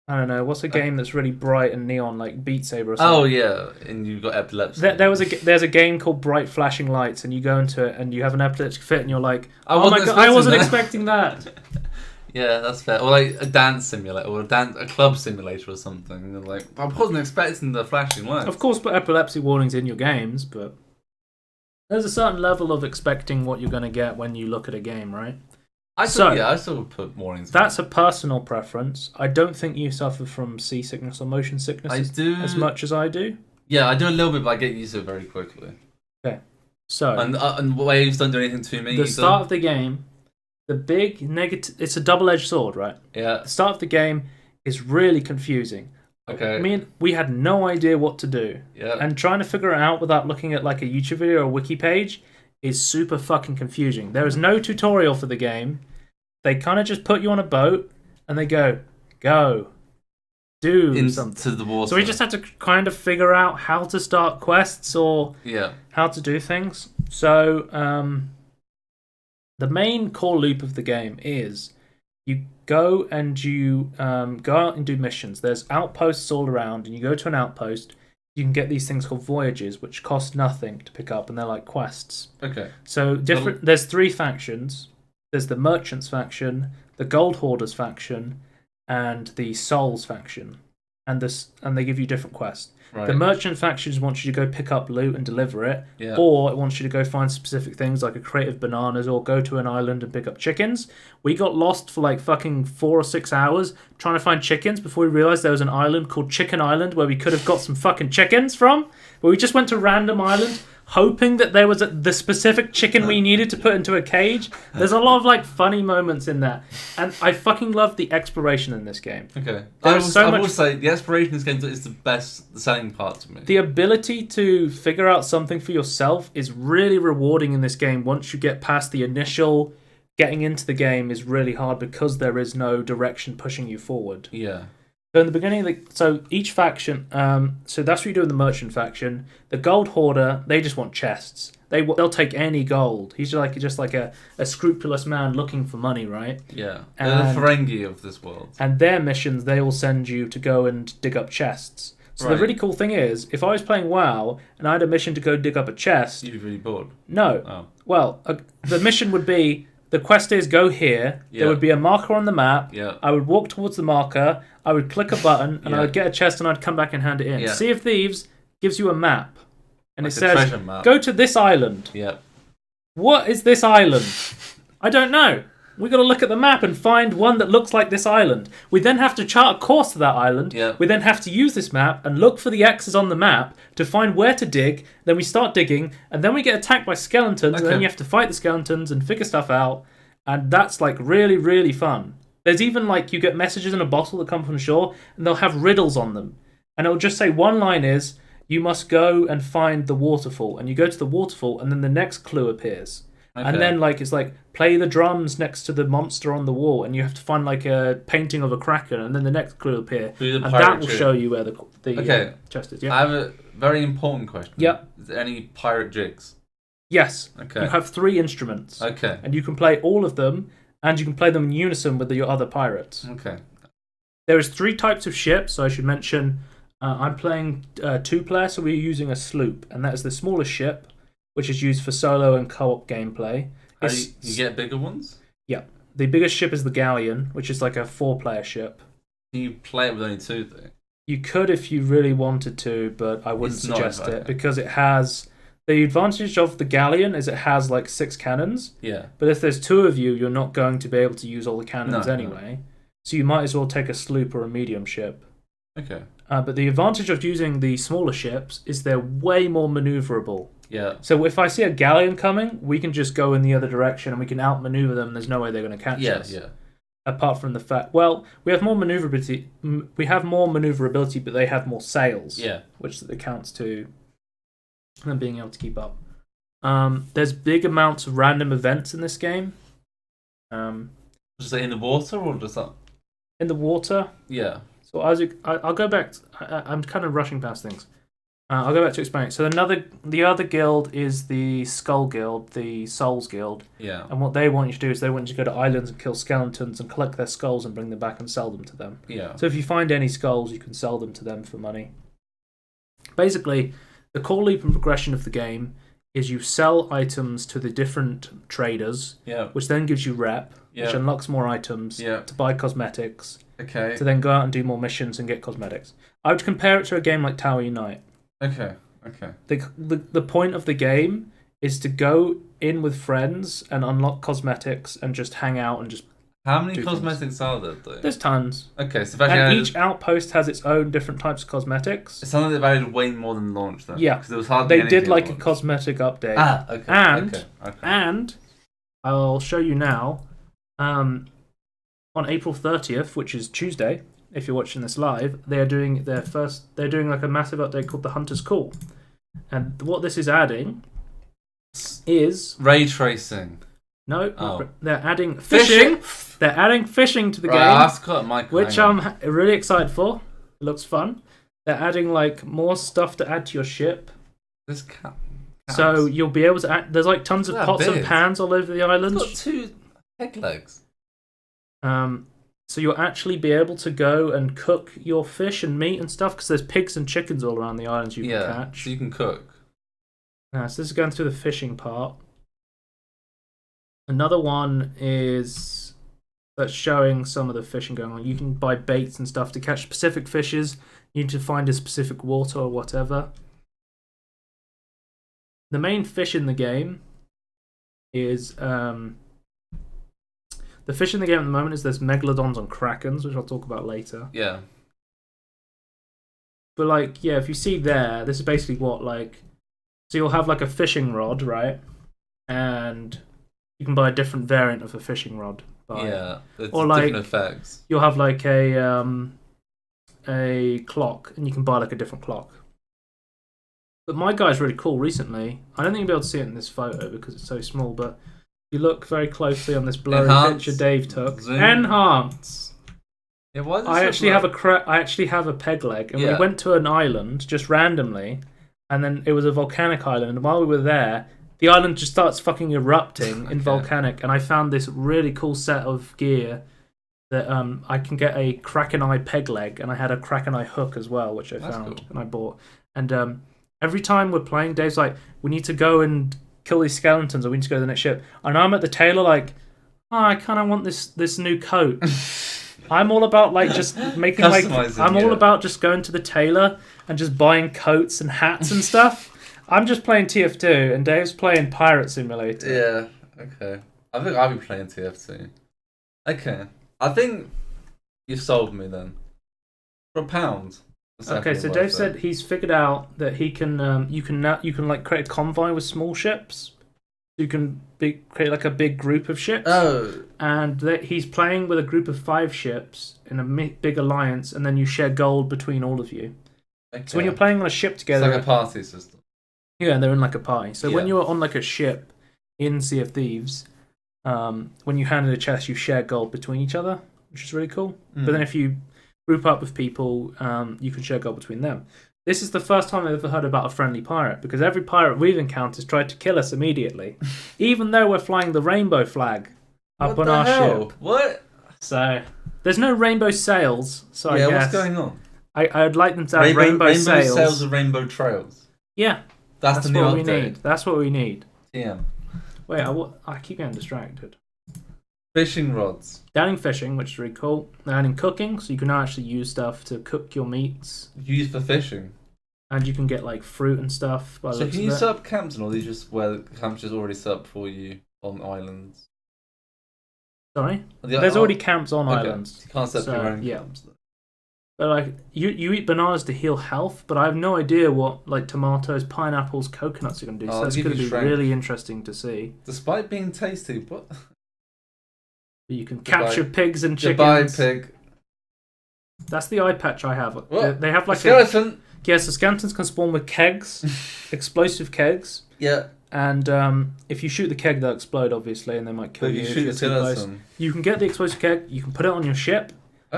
I don't know, what's a game that's really bright and neon, like Beat Saber or something? Oh yeah, and you've got epilepsy. There's a game called Bright Flashing Lights, and you go into it and you have an epileptic fit, and you're like, oh my god, I wasn't expecting that. Yeah, that's fair. Or like a dance simulator, or a club simulator or something. And like, I wasn't expecting the flashing lights. Of course, put epilepsy warnings in your games, but there's a certain level of expecting what you're going to get when you look at a game, right? I still would put warnings. That's a personal preference. I don't think you suffer from seasickness or motion sickness as much as I do. Yeah, I do a little bit, but I get used to it very quickly. Okay, so and waves don't do anything to me. The start of the game. The big negative... It's a double-edged sword, right? Yeah. The start of the game is really confusing. Okay. We had no idea what to do. Yeah. And trying to figure it out without looking at like a YouTube video or a wiki page is super fucking confusing. There is no tutorial for the game. They kind of just put you on a boat and they go, do something. To the water. So we just had to kind of figure out how to start quests or how to do things. So... the main core loop of the game is you go and you go out and do missions. There's outposts all around, and you go to an outpost. You can get these things called voyages, which cost nothing to pick up, and they're like quests. Okay. So there's three factions. There's the Merchants faction, the Gold Hoarders faction, and the Souls faction. And they give you different quests. Right. The Merchant factions wants you to go pick up loot and deliver it, or it wants you to go find specific things like a crate of bananas or go to an island and pick up chickens. We got lost for like fucking 4 or 6 hours trying to find chickens before we realised there was an island called Chicken Island where we could have got some fucking chickens from. But we just went to a random island hoping that there was the specific chicken we needed to put into a cage. There's a lot of like funny moments in that, and I fucking love the exploration in this game. Okay, I will say the exploration in this game is the selling part to me. The ability to figure out something for yourself is really rewarding in this game. Once you get past the initial getting into the game is really hard because there is no direction pushing you forward. Yeah. So in the beginning, so each faction, so that's what you do in the Merchant faction. The Gold Hoarder, they just want chests. They'll take any gold. He's just like a scrupulous man looking for money, right? Yeah, they're the Ferengi of this world. And their missions, they will send you to go and dig up chests. So the really cool thing is, if I was playing WoW and I had a mission to go dig up a chest... You'd be really bored. No. Oh. Well, the mission would be... The quest is go here. Yeah. There would be a marker on the map. Yeah. I would walk towards the marker. I would click a button and I would get a chest and I'd come back and hand it in. Yeah. Sea of Thieves gives you a map. And like it says, go to this island. Yeah. What is this island? I don't know. We've got to look at the map and find one that looks like this island. We then have to chart a course to that island. Yeah. We then have to use this map and look for the X's on the map to find where to dig. Then we start digging, and then we get attacked by skeletons, and then you have to fight the skeletons and figure stuff out. And that's like really, really fun. There's even like you get messages in a bottle that come from shore, and they'll have riddles on them. And it'll just say one line is, you must go and find the waterfall. And you go to the waterfall, and then the next clue appears. Okay. And then like it's like play the drums next to the monster on the wall, and you have to find like a painting of a kraken, and then the next clue will appear, and that will show you where the chest is. Yeah. I have a very important question. Yep. Is there any pirate jigs? Yes. Okay. You have 3 instruments. Okay. And you can play all of them, and you can play them in unison with your other pirates. Okay. There is 3 types of ships, so I should mention I'm playing 2-player, so we're using a sloop, and that is the smallest ship, which is used for solo and co-op gameplay. How do you get bigger ones? Yeah. The biggest ship is the galleon, which is like a 4-player ship. Can you play it with only 2, though? You could if you really wanted to, but I wouldn't suggest it because it has... The advantage of the galleon is it has like 6 cannons. Yeah. But if there's 2 of you, you're not going to be able to use all the cannons anyway. No. So you might as well take a sloop or a medium ship. Okay. But the advantage of using the smaller ships is they're way more maneuverable. Yeah. So if I see a galleon coming, we can just go in the other direction and we can outmaneuver them. There's no way they're going to catch us. Yeah. Apart from the fact, we have more maneuverability. We have more maneuverability, but they have more sails. Yeah. Which accounts to them being able to keep up. There's big amounts of random events in this game. Just in the water, or just that? In the water. Yeah. So I'll go back. I'm kind of rushing past things. I'll go back to explain it. So the other guild is the Skull Guild, the Souls Guild. Yeah. And what they want you to do is they want you to go to islands and kill skeletons and collect their skulls and bring them back and sell them to them. Yeah. So if you find any skulls, you can sell them to them for money. Basically, the core loop and progression of the game is you sell items to the different traders, which then gives you rep, which unlocks more items to buy cosmetics, to then go out and do more missions and get cosmetics. I would compare it to a game like Tower Unite. Okay. The point of the game is to go in with friends and unlock cosmetics and just hang out and just... How many cosmetics are there, though? There's tons. Okay, so each outpost has its own different types of cosmetics. It's something that valued way more than launch, though. Yeah, there was hardly they did like a cosmetic update. Okay. And I'll show you now. On April 30th, which is Tuesday, if you're watching this live, they're doing like a massive update called the Hunter's Call, and what this is adding is ray tracing. No, they're adding fishing. They're adding fishing to the game, which I'm really excited for. It looks fun. They're adding like more stuff to add to your ship. There's cats. So you'll be able to add... There's like tons of pots and pans all over the island. It's got 2 peg legs. So you'll actually be able to go and cook your fish and meat and stuff because there's pigs and chickens all around the islands you can catch. So you can cook. So this is going through the fishing part. Another one is that's showing some of the fishing going on. You can buy baits and stuff to catch specific fishes. You need to find a specific water or whatever. The main fish in the game is... the fish in the game at the moment is there's megalodons and krakens, which I'll talk about later. Yeah. But if you see there, this is basically what so you'll have like a fishing rod, right? And you can buy a different variant of a fishing rod. Or different effects. You'll have like a clock, and you can buy like a different clock. But my guy's really cool recently. I don't think you'll be able to see it in this photo because it's so small, but if you look very closely on this blurry picture Dave took. Zoom. Enhance! Yeah, why is I actually have a peg leg, and we went to an island just randomly, and then it was a volcanic island, and while we were there, the island just starts fucking erupting in volcanic, and I found this really cool set of gear that I can get a Kraken Eye peg leg, and I had a Kraken Eye hook as well, which I found and I bought. And every time we're playing, Dave's like, we need to go and kill these skeletons, or we need to go to the next ship. And I'm at the tailor like, I kind of want this new coat. I'm all about just making all about just going to the tailor and just buying coats and hats and stuff. I'm just playing TF2 and Dave's playing Pirate Simulator. Yeah, okay. I think I'll be playing TF2. Okay. I think you've sold me then. For £1. Okay, so Dave said he's figured out that he can you can create a convoy with small ships. You can create like a big group of ships. Oh. And he's playing with a group of 5 ships in a big alliance, and then you share gold between all of you. Okay. So when you're playing on a ship together... It's like a party system. Yeah, and they're in like a party. So when you're on like a ship in Sea of Thieves, when you hand in a chest, you share gold between each other, which is really cool. But then if you group up with people, you can share gold between them. This is the first time I've ever heard about a friendly pirate, because every pirate we've encountered has tried to kill us immediately, even though we're flying the rainbow flag up on our ship. What? So there's no rainbow sails. So I guess what's going on? I'd like them to have rainbow sails and rainbow trails. Yeah. That's the new what update. we need. That's what we need. TM. Wait, I keep getting distracted. Fishing rods. They're adding fishing, which is really cool. They're adding cooking, so you can now actually use stuff to cook your meats. Used for fishing. And you can get like fruit and stuff. So can you set up camps, and all these just where the camps just already set up for you on islands? Sorry? There's already camps on islands. You can't set up your own camps. Though. But like you eat bananas to heal health, but I have no idea what like tomatoes, pineapples, coconuts are going to do. So that's going to be really interesting to see. Despite being tasty, but you can capture pigs and chickens. Goodbye, pig. That's the eye patch I have. What? They have like a skeleton. Yes, the skeletons can spawn with kegs, explosive kegs. Yeah. And if you shoot the keg, they'll explode, obviously, and they might kill you if you're too close. You can get the explosive keg, you can put it on your ship,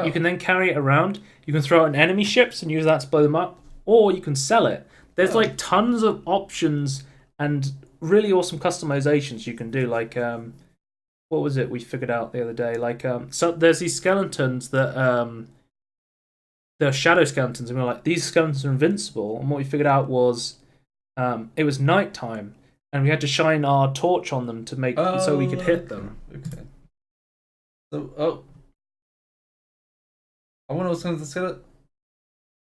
you can then carry it around, you can throw it on enemy ships and use that to blow them up, or you can sell it. There's like tons of options and really awesome customizations you can do. Like, what was it we figured out the other day? Like, so there's these skeletons that... they're shadow skeletons, and we're like, these skeletons are invincible. And what we figured out was it was nighttime, and we had to shine our torch on them to make so we could hit them. Okay. So, I wonder what's going to say it.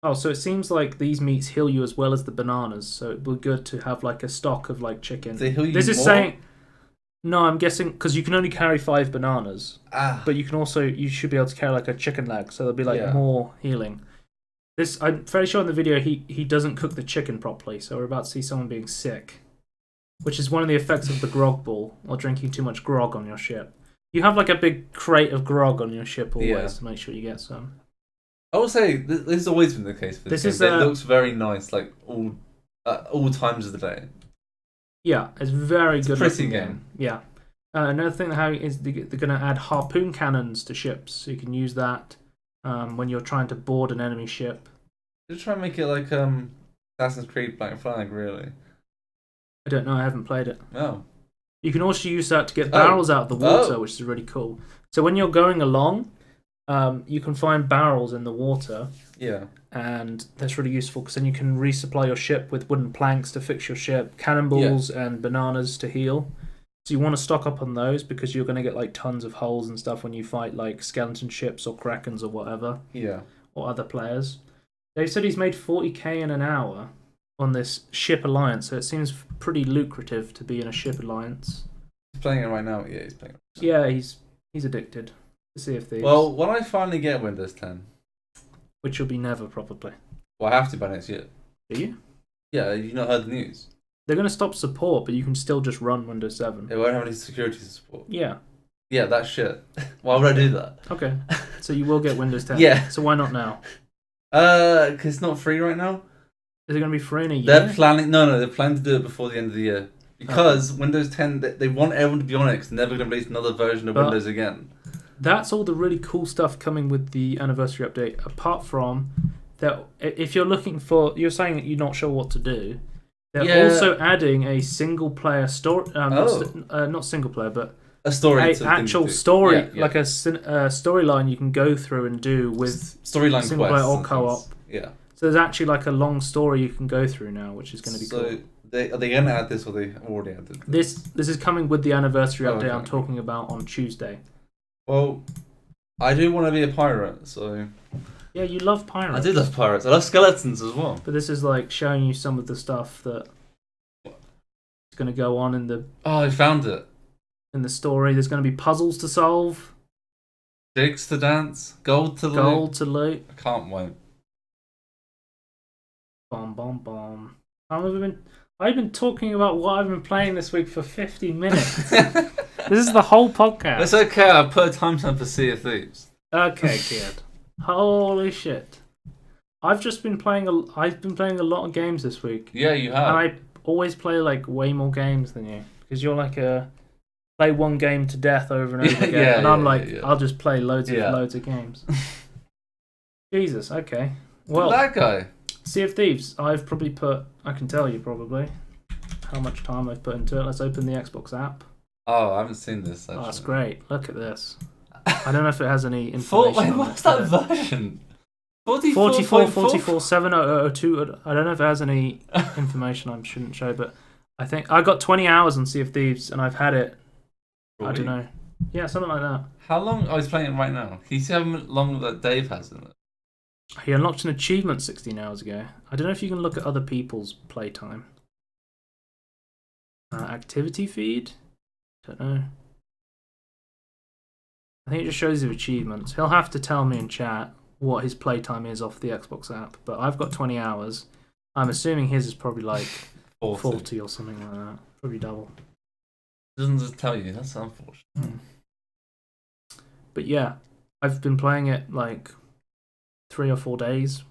Oh, so it seems like these meats heal you as well as the bananas, so it'd be good to have like a stock of like chicken. They heal you This is more? saying... No, I'm guessing because you can only carry 5 bananas, but you should be able to carry like a chicken leg, so there'll be like more healing. I'm fairly sure in the video he doesn't cook the chicken properly, so we're about to see someone being sick, which is one of the effects of the grog ball or drinking too much grog on your ship. You have like a big crate of grog on your ship always to make sure you get some. I will say this has always been the case for this game. It looks very nice, like all times of the day. Yeah, it's very good. Pretty game. Yeah. Another thing is they're going to add harpoon cannons to ships, so you can use that when you're trying to board an enemy ship. Just try and make it like Assassin's Creed Black Flag, really. I don't know. I haven't played it. No. You can also use that to get barrels out of the water, which is really cool. So when you're going along, you can find barrels in the water. Yeah. And that's really useful because then you can resupply your ship with wooden planks to fix your ship, cannonballs and bananas to heal. So you want to stock up on those because you're going to get like tons of hulls and stuff when you fight like skeleton ships or krakens or whatever. Yeah. Or other players. They said he's made 40k in an hour on this ship alliance, so it seems pretty lucrative to be in a ship alliance. He's playing it right now. Yeah, he's playing it. Yeah, he's addicted to Sea of Thieves. Well, when I finally get Windows 10, which will be never, probably. Well, I have to by next year. Do you? Yeah, you not heard the news. They're going to stop support, but you can still just run Windows 7. It won't have any security support. Yeah. Yeah, that's shit. Why would I do that? Okay. So you will get Windows 10. Yeah. So why not now? Because it's not free right now. Is it going to be free in a year? They're planning to do it before the end of the year. Because Windows 10, they want everyone to be on it because they're never going to release another version of Windows again. That's all the really cool stuff coming with the anniversary update, apart from that if you're looking for... You're saying that you're not sure what to do. They're also adding a single-player story... not single-player, but... A story. An actual story, like a storyline you can go through and do with storyline single-player or co-op. Yeah. So there's actually like a long story you can go through now, which is going to be cool. Are they going to add this or they already added this? This is coming with the anniversary update I'm talking about on Tuesday. Well, I do want to be a pirate, so... Yeah, you love pirates. I do love pirates. I love skeletons as well. But this is like showing you some of the stuff that is going to go on in the... Oh, I found it. In the story. There's going to be puzzles to solve. Jigs to dance. Gold to loot. I can't wait. Bomb, bomb, bomb. I've been talking about what I've been playing this week for 50 minutes. This is the whole podcast. It's okay, I put a timestamp for Sea of Thieves. Okay, kid. Holy shit. I've been playing a lot of games this week. Yeah, you have. And I always play like way more games than you. Because you're like play one game to death over and over again. And I'm like, I'll just play loads of games. Jesus, okay. Well, that guy. Sea of Thieves, I can tell you probably how much time I've put into it. Let's open the Xbox app. Oh, I haven't seen this actually. Oh, that's great. Look at this. I don't know if it has any information. What's that version? 44, 44, 7002. I don't know if it has any information I shouldn't show, but I think I got 20 hours on Sea of Thieves, and I've had it. I don't know. Yeah, something like that. How long? I was playing it right now. Can you see how long that Dave has in it? He unlocked an achievement 16 hours ago. I don't know if you can look at other people's playtime. Activity feed? Don't know. I think it just shows you achievements. He'll have to tell me in chat what his playtime is off the Xbox app, but I've got 20 hours. I'm assuming his is probably like 40 or something like that. Probably double. Doesn't just tell you. That's unfortunate. But yeah, I've been playing it like 3 or 4 days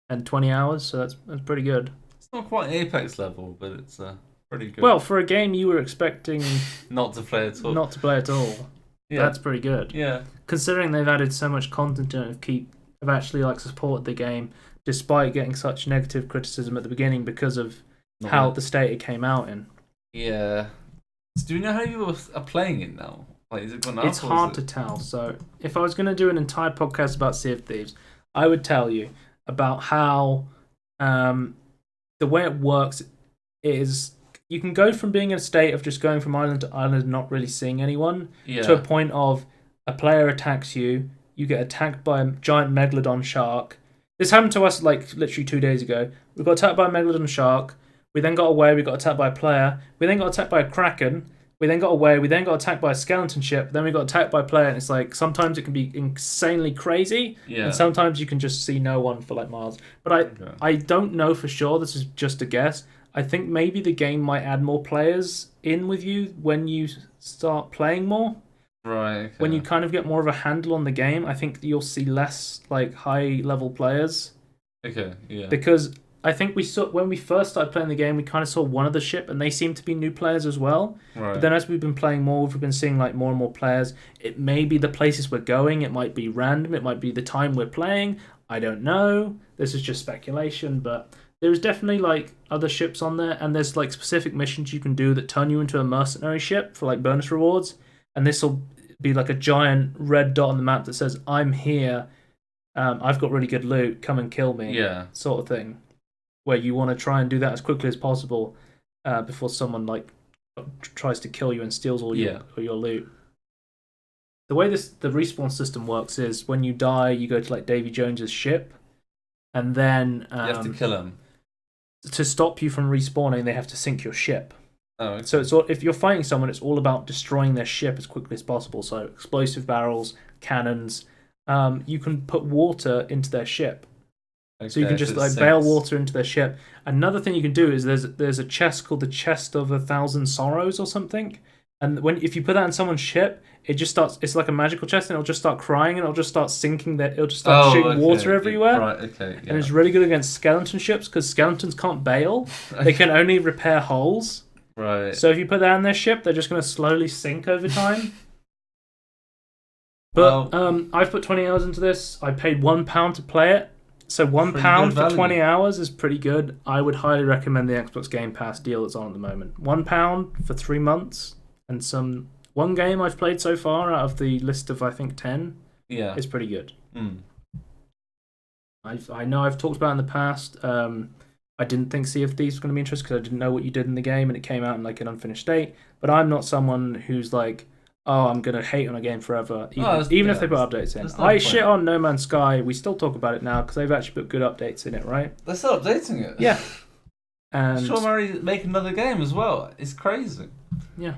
and 20 hours, so that's pretty good. It's not quite Apex level, but it's pretty good. Well, for a game you were expecting not to play at all. Not to play at all. Yeah. That's pretty good. Yeah. Considering they've added so much content and have actually like supported the game despite getting such negative criticism at the beginning because of the state it came out in. Yeah. So do you know how you are playing it now? Like, is it gone up? It's hard to tell. So if I was going to do an entire podcast about Sea of Thieves, I would tell you about how the way it works is you can go from being in a state of just going from island to island and not really seeing anyone to a point of a player attacks you, you get attacked by a giant megalodon shark. This happened to us like literally 2 days ago. We got attacked by a megalodon shark. We then got away. We got attacked by a player. We then got attacked by a kraken. We then got away. We then got attacked by a skeleton ship. Then we got attacked by a player. And it's like sometimes it can be insanely crazy, and sometimes you can just see no one for like miles. But I don't know for sure. This is just a guess. I think maybe the game might add more players in with you when you start playing more. Right. Okay. When you kind of get more of a handle on the game, I think you'll see less like high level players. Okay. Yeah. Because I think we saw when we first started playing the game, we kind of saw one of the ship, and they seem to be new players as well. Right. But then as we've been playing more, we've been seeing like more and more players. It may be the places we're going. It might be random. It might be the time we're playing. I don't know. This is just speculation, but there's definitely like other ships on there, and there's like specific missions you can do that turn you into a mercenary ship for like bonus rewards. And this will be like a giant red dot on the map that says, "I'm here. I've got really good loot. Come and kill me." Yeah. Sort of thing. Where you want to try and do that as quickly as possible before someone like tries to kill you and steals all your loot. The way the respawn system works is when you die, you go to like Davy Jones's ship, and then you have to kill him. To stop you from respawning, they have to sink your ship. Oh, okay. So it's all, if you're fighting someone, it's all about destroying their ship as quickly as possible. So explosive barrels, cannons. You can put water into their ship. Okay, so you can just like bail water into their ship. Another thing you can do is there's a chest called the Chest of 1,000 Sorrows or something. And if you put that in someone's ship, it just starts. It's like a magical chest, and it'll just start crying, and it'll just start sinking. It'll just start shooting water everywhere. Right. Okay. Yeah. And it's really good against skeleton ships because skeletons can't bail; they can only repair holes. Right. So if you put that in their ship, they're just going to slowly sink over time. But I've put 20 hours into this. I paid £1 to play it. So £1 for 20 hours is pretty good. I would highly recommend the Xbox Game Pass deal that's on at the moment. £1 for 3 months and one game I've played so far out of the list of I think 10 is pretty good. I know I've talked about it in the past. I didn't think Sea of Thieves was going to be interesting because I didn't know what you did in the game and it came out in like an unfinished state. But I'm not someone who's like, oh, I'm going to hate on a game forever, even if they put updates in. I shit on No Man's Sky. We still talk about it now because they've actually put good updates in it, right? They're still updating it. Yeah. And Sean Murray make another game as well. It's crazy. Yeah.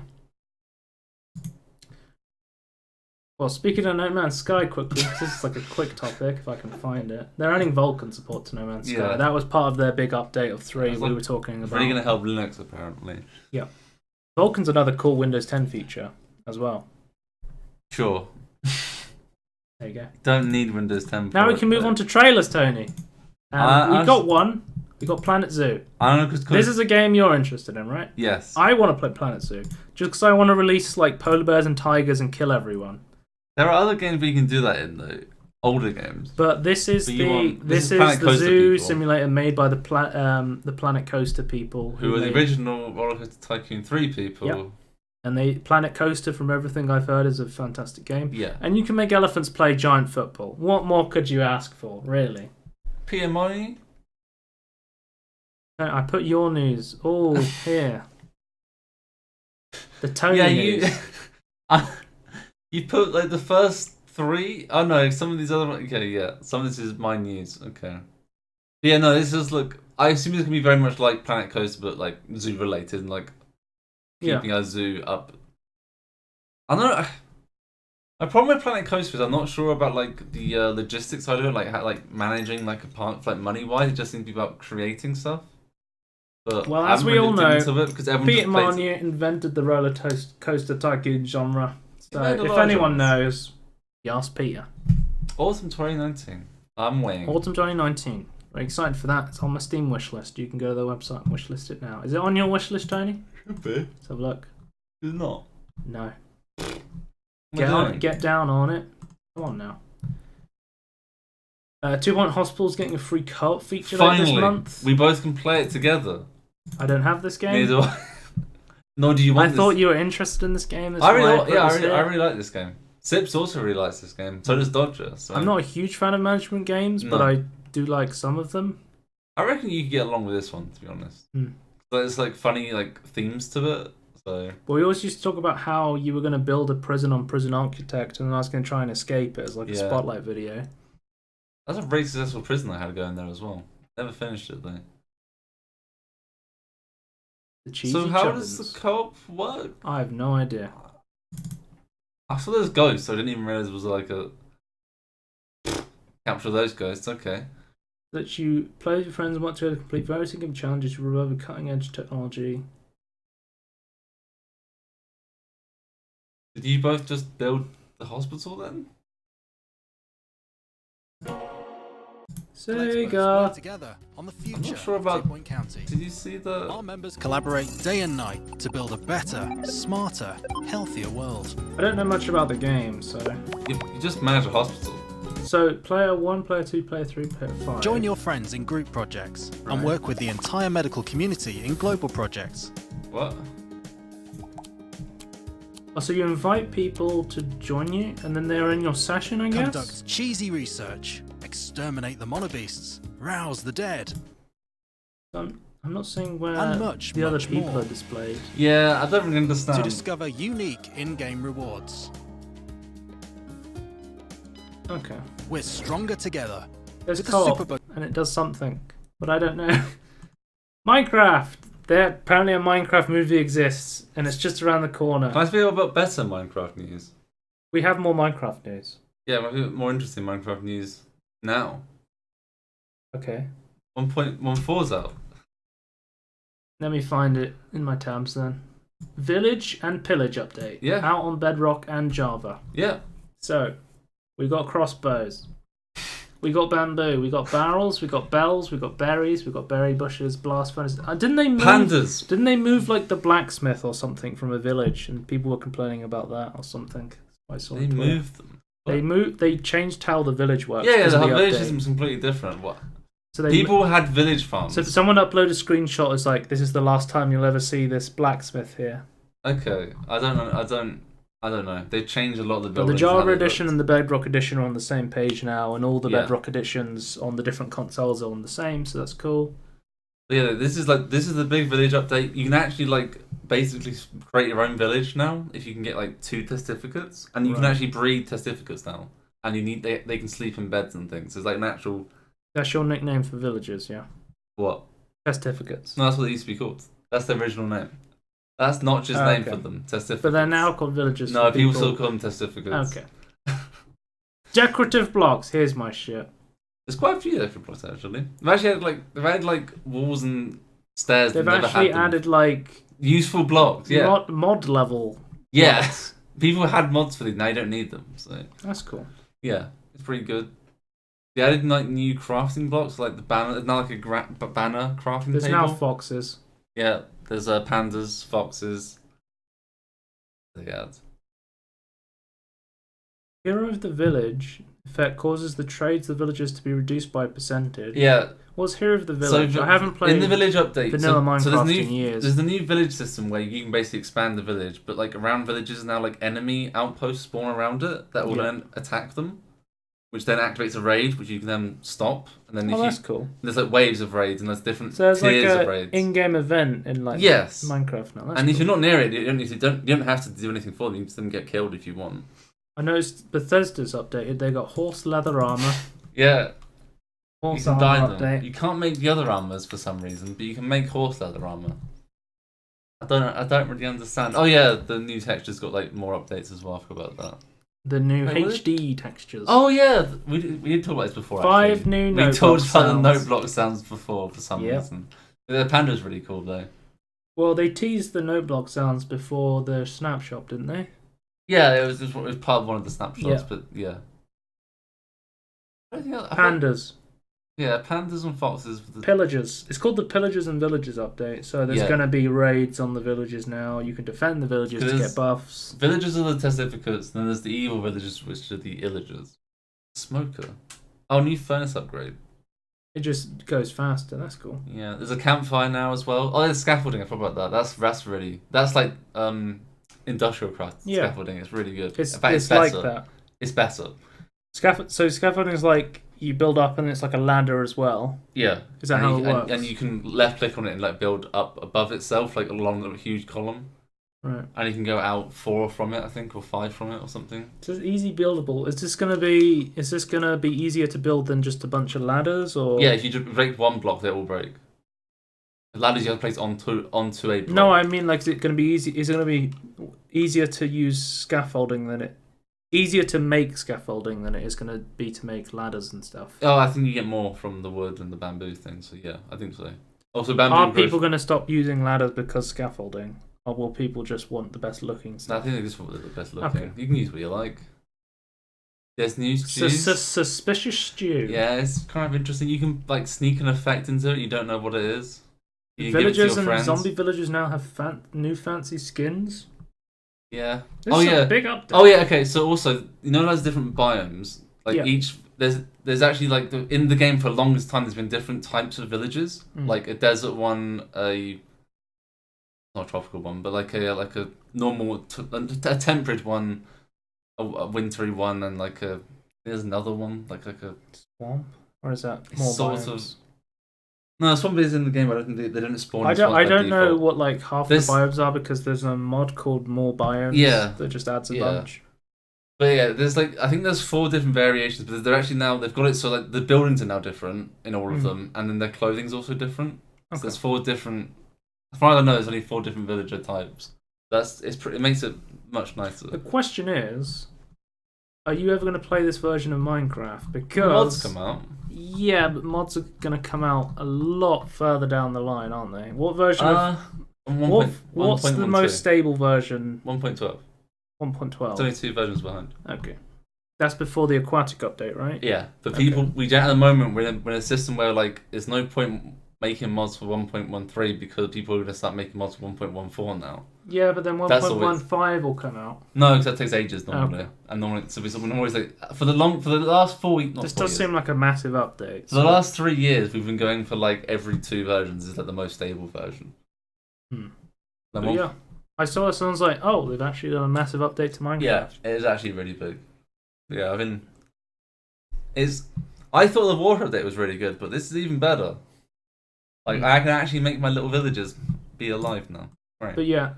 Well, speaking of No Man's Sky quickly, because this is like a quick topic, if I can find it. They're adding Vulkan support to No Man's Sky. That was part of their big update of 3 we were talking about. Really going to help Linux, apparently. Yeah. Vulkan's another cool Windows 10 feature as well. Sure. There you go. Don't need Windows 10. Now we can move on to trailers, Tony. We've got one. We've got Planet Zoo. I don't know, cause this is a game you're interested in, right? Yes. I want to play Planet Zoo. Just because I want to release like polar bears and tigers and kill everyone. There are other games where you can do that in, though. Older games. But this is the zoo simulator made by the Planet Coaster people. Who were the original Roller Coaster Tycoon 3 people. Yep. And Planet Coaster, from everything I've heard, is a fantastic game. Yeah. And you can make elephants play giant football. What more could you ask for, really? PMI? No, I put your news all here. The Tony news. You put like the first 3? Oh no, some of these other ones. Okay, yeah. Some of this is my news. Okay. Yeah, no, this is I assume it's gonna be very much like Planet Coaster, but like zoo related and like keeping our zoo up. I don't know. My problem with Planet Coaster is I'm not sure about like the logistics side of it, like how, like managing like a park, like money wise. It just seems to be about creating stuff. But well, as we all know, Peter Molyneux invented the roller coaster tycoon genre. So if anyone knows, you ask Peter. Autumn 2019. I'm waiting. Autumn 2019. Very excited for that. It's on my Steam wishlist. You can go to the website and wishlist it now. Is it on your wishlist, Tony? Should be. Let's have a look. Is it not? No. Get down on it. Come on now. 2 Point Hospital's getting a free co-op feature this month. We both can play it together. I don't have this game. Neither do I. Nor do you want I thought you were interested in this game. I really like this game. Sips also really likes this game. So does Dodger. So. I'm not a huge fan of management games, but I do like some of them. I reckon you could get along with this one, to be honest. There's like funny like themes to it. So. But we always used to talk about how you were going to build a prison on Prison Architect, and I was going to try and escape it as like a spotlight video. That's a very successful prison I had going there as well. Never finished it though. So how does the co-op work? I have no idea. I saw those ghosts, so I didn't even realize it was like a capture those ghosts. Okay. That you play with your friends and want to complete various game challenges to revive a cutting-edge technology. Did you both just build the hospital then? Sega. Together on the future. I'm not sure about. Point County. Did you see the? Our members collaborate day and night to build a better, smarter, healthier world. I don't know much about the game, so. You just manage a hospital. So, player 1, player 2, player 3, player 5. Join your friends in group projects and work with the entire medical community in global projects. What? Oh, so you invite people to join you, and then they're in your session, I guess? Conduct cheesy research. Exterminate the monobeasts. Rouse the dead. I'm not seeing where much other people more. are displayed. Yeah, I don't really understand. To discover unique in-game rewards. Okay. We're stronger together. There's co-op, and it does something, but I don't know. Minecraft! Apparently a Minecraft movie exists, and it's just around the corner. Can I feel about better Minecraft news? We have more Minecraft news. Yeah, maybe more interesting Minecraft news now. Okay. 1.14's out. Let me find it in my tabs then. Village and Pillage update. Yeah. Out on Bedrock and Java. Yeah. So, we got crossbows. We got bamboo. We got barrels. We got bells. We got berries. We got berry bushes. Blast furnaces. Didn't they move? Pandas. Didn't they move like the blacksmith or something from a village, and people were complaining about that or something? I saw they moved them. They changed how the village works. Yeah, the village system's completely different. What? So people had village farms. So if someone uploaded a screenshot, it's like, this is the last time you'll ever see this blacksmith here. Okay, I don't know. They've changed a lot of the buildings. But the Java edition and the Bedrock edition are on the same page now, and all the Bedrock editions on the different consoles are on the same, so that's cool. Yeah, this is the big village update. You can actually like basically create your own village now if you can get like 2 testificates, and you can actually breed testificates now. And they can sleep in beds and things. It's like an actual. That's your nickname for villagers, yeah. What? Testificates. No, that's what they used to be called. That's the original name. That's not just name for them. Testificates. But they're now called villagers. No, people still call them testificates. Okay. Decorative blocks. Here's my shit. There's quite a few decorative blocks actually. They've added like walls and stairs. They've actually added like useful blocks. Yeah. Mod level. Yeah. Blocks. People had mods for these. Now you don't need them. So that's cool. Yeah, it's pretty good. They added like new crafting blocks, like the banner. There's now like a banner crafting table. There's now foxes. Yeah, there's pandas, foxes. They add. Hero of the Village effect causes the trades of the villagers to be reduced by a percentage. Yeah. What's Hero of the Village? I haven't played in the village update. vanilla Minecraft in years. There's the new village system where you can basically expand the village, but like around villages now, like enemy outposts spawn around it that will then attack them, which then activates a raid, which you can then stop. And then that's cool. There's like waves of raids, and there's different tiers of raids. In-game event in like Minecraft now. That's cool. If you're not near it, you don't have to do anything for them. You can just get killed if you want. I noticed Bethesda's updated. They got horse leather armor. Yeah. Horse you can dye armor them. update. You can't make the other armors for some reason, but you can make horse leather armor. I don't really understand. Oh yeah, the new textures got like more updates as well. I forgot about that. The new HD textures. Oh yeah, we did talk about this before. 5 new note We talked about sounds. the note block sounds before for some reason. The panda's really cool though. Well, they teased the note block sounds before the snapshot, didn't they? Yeah, it was part of one of the snapshots, but yeah. Pandas. Yeah, pandas and foxes. Pillagers. It's called the Pillagers and Villagers update. So there's going to be raids on the villages now. You can defend the villages to get buffs. Villagers are the testificats, then there's the evil villagers, which are the illagers. Smoker. Oh, new furnace upgrade. It just goes faster. That's cool. Yeah, there's a campfire now as well. Oh, there's scaffolding. I forgot about that. That's like industrial craft scaffolding. It's really good. It's better. like that. It's better. So scaffolding is like you build up and it's like a ladder as well. Yeah. Is that how it works? And you can left click on it and like build up above itself, like along a huge column. Right. And you can go out 4 from it, I think, or 5 from it, or something. So it's easy buildable. Is this gonna be easier to build than just a bunch of ladders, or? Yeah, if you just break one block, they all break. The ladders you have to place onto a block. No, I mean like, is it gonna be easy? Is it gonna be easier to use scaffolding than it? Easier to make scaffolding than it is going to be to make ladders and stuff. Oh, I think you get more from the wood and the bamboo thing, so yeah, I think so. Also, bamboo. Are people going to stop using ladders because scaffolding? Or will people just want the best looking stuff? No, I think they just want the best looking. Okay. You can use what you like. There's new stews. Suspicious stew. Yeah, it's kind of interesting. You can like sneak an effect into it, you don't know what it is. Villagers and zombie villagers now have new fancy skins. Yeah. This is a big update. Oh yeah. Okay. So also, you know, there's different biomes. Like each there's actually like in the game for the longest time there's been different types of villages. Like a desert one, not a tropical one, but like a normal a temperate one, a wintry one, and like there's another one like a swamp, or is that more sort biomes? of. No, swamp is in the game, but I don't think they don't spawn. I don't know what like half the biomes are because there's a mod called More Biomes. Yeah, that just adds a bunch. But yeah, there's like I think there's 4 different variations, but they're actually now they've got it so like the buildings are now different in all of them, and then their clothing's also different. Okay. So there's 4 different. As far as I know, there's only 4 different villager types. It makes it much nicer. The question is, are you ever going to play this version of Minecraft? Because mods come out. Yeah, but mods are going to come out a lot further down the line, aren't they? What version of... What's the most stable version? 1.12. 1.12. It's only 2 versions behind. Okay. That's before the aquatic update, right? Yeah. But people... At the moment, we're in a system where like there's no point making mods for 1.13 because people are going to start making mods for 1.14 now. Yeah, but then 1.15 will come out. No, because that takes ages normally. Okay. And normally, so we're always like for the last 4 weeks. This does seem like a massive update. For the last 3 years, we've been going for like every 2 versions is like the most stable version. Yeah, I saw someone's like, oh, they've actually done a massive update to Minecraft. Yeah, it is actually really big. Yeah, I thought the water update was really good, but this is even better. Like I can actually make my little villages be alive now. Right. But yeah.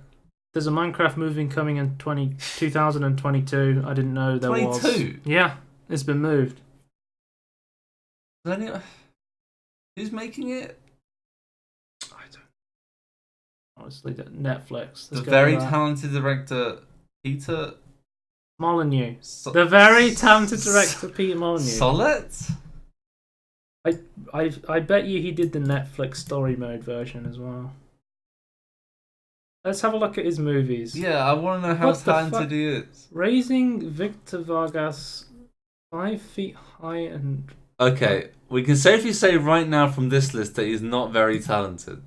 There's a Minecraft movie coming in 2022. I didn't know there 22? was. 22? Yeah, it's been moved. Who's making it? I don't. Honestly, Netflix. The very talented director Peter Molyneux. The very talented director Peter Molyneux. Solid? I bet you he did the Netflix story mode version as well. Let's have a look at his movies. Yeah, I want to know how talented he is. Raising Victor Vargas 5 feet high and... Okay, we can safely say right now from this list that he's not very talented.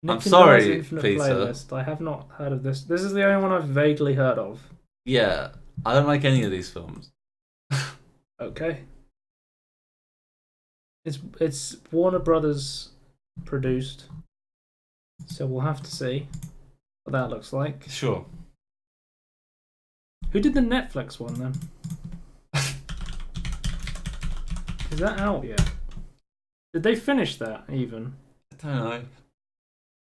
I'm sorry, Peter. Playlist. I have not heard of this. This is the only one I've vaguely heard of. Yeah, I don't like any of these films. Okay. It's Warner Brothers produced, so we'll have to see what that looks like. Sure. Who did the Netflix one then? Is that out yet? Did they finish that even? I don't know.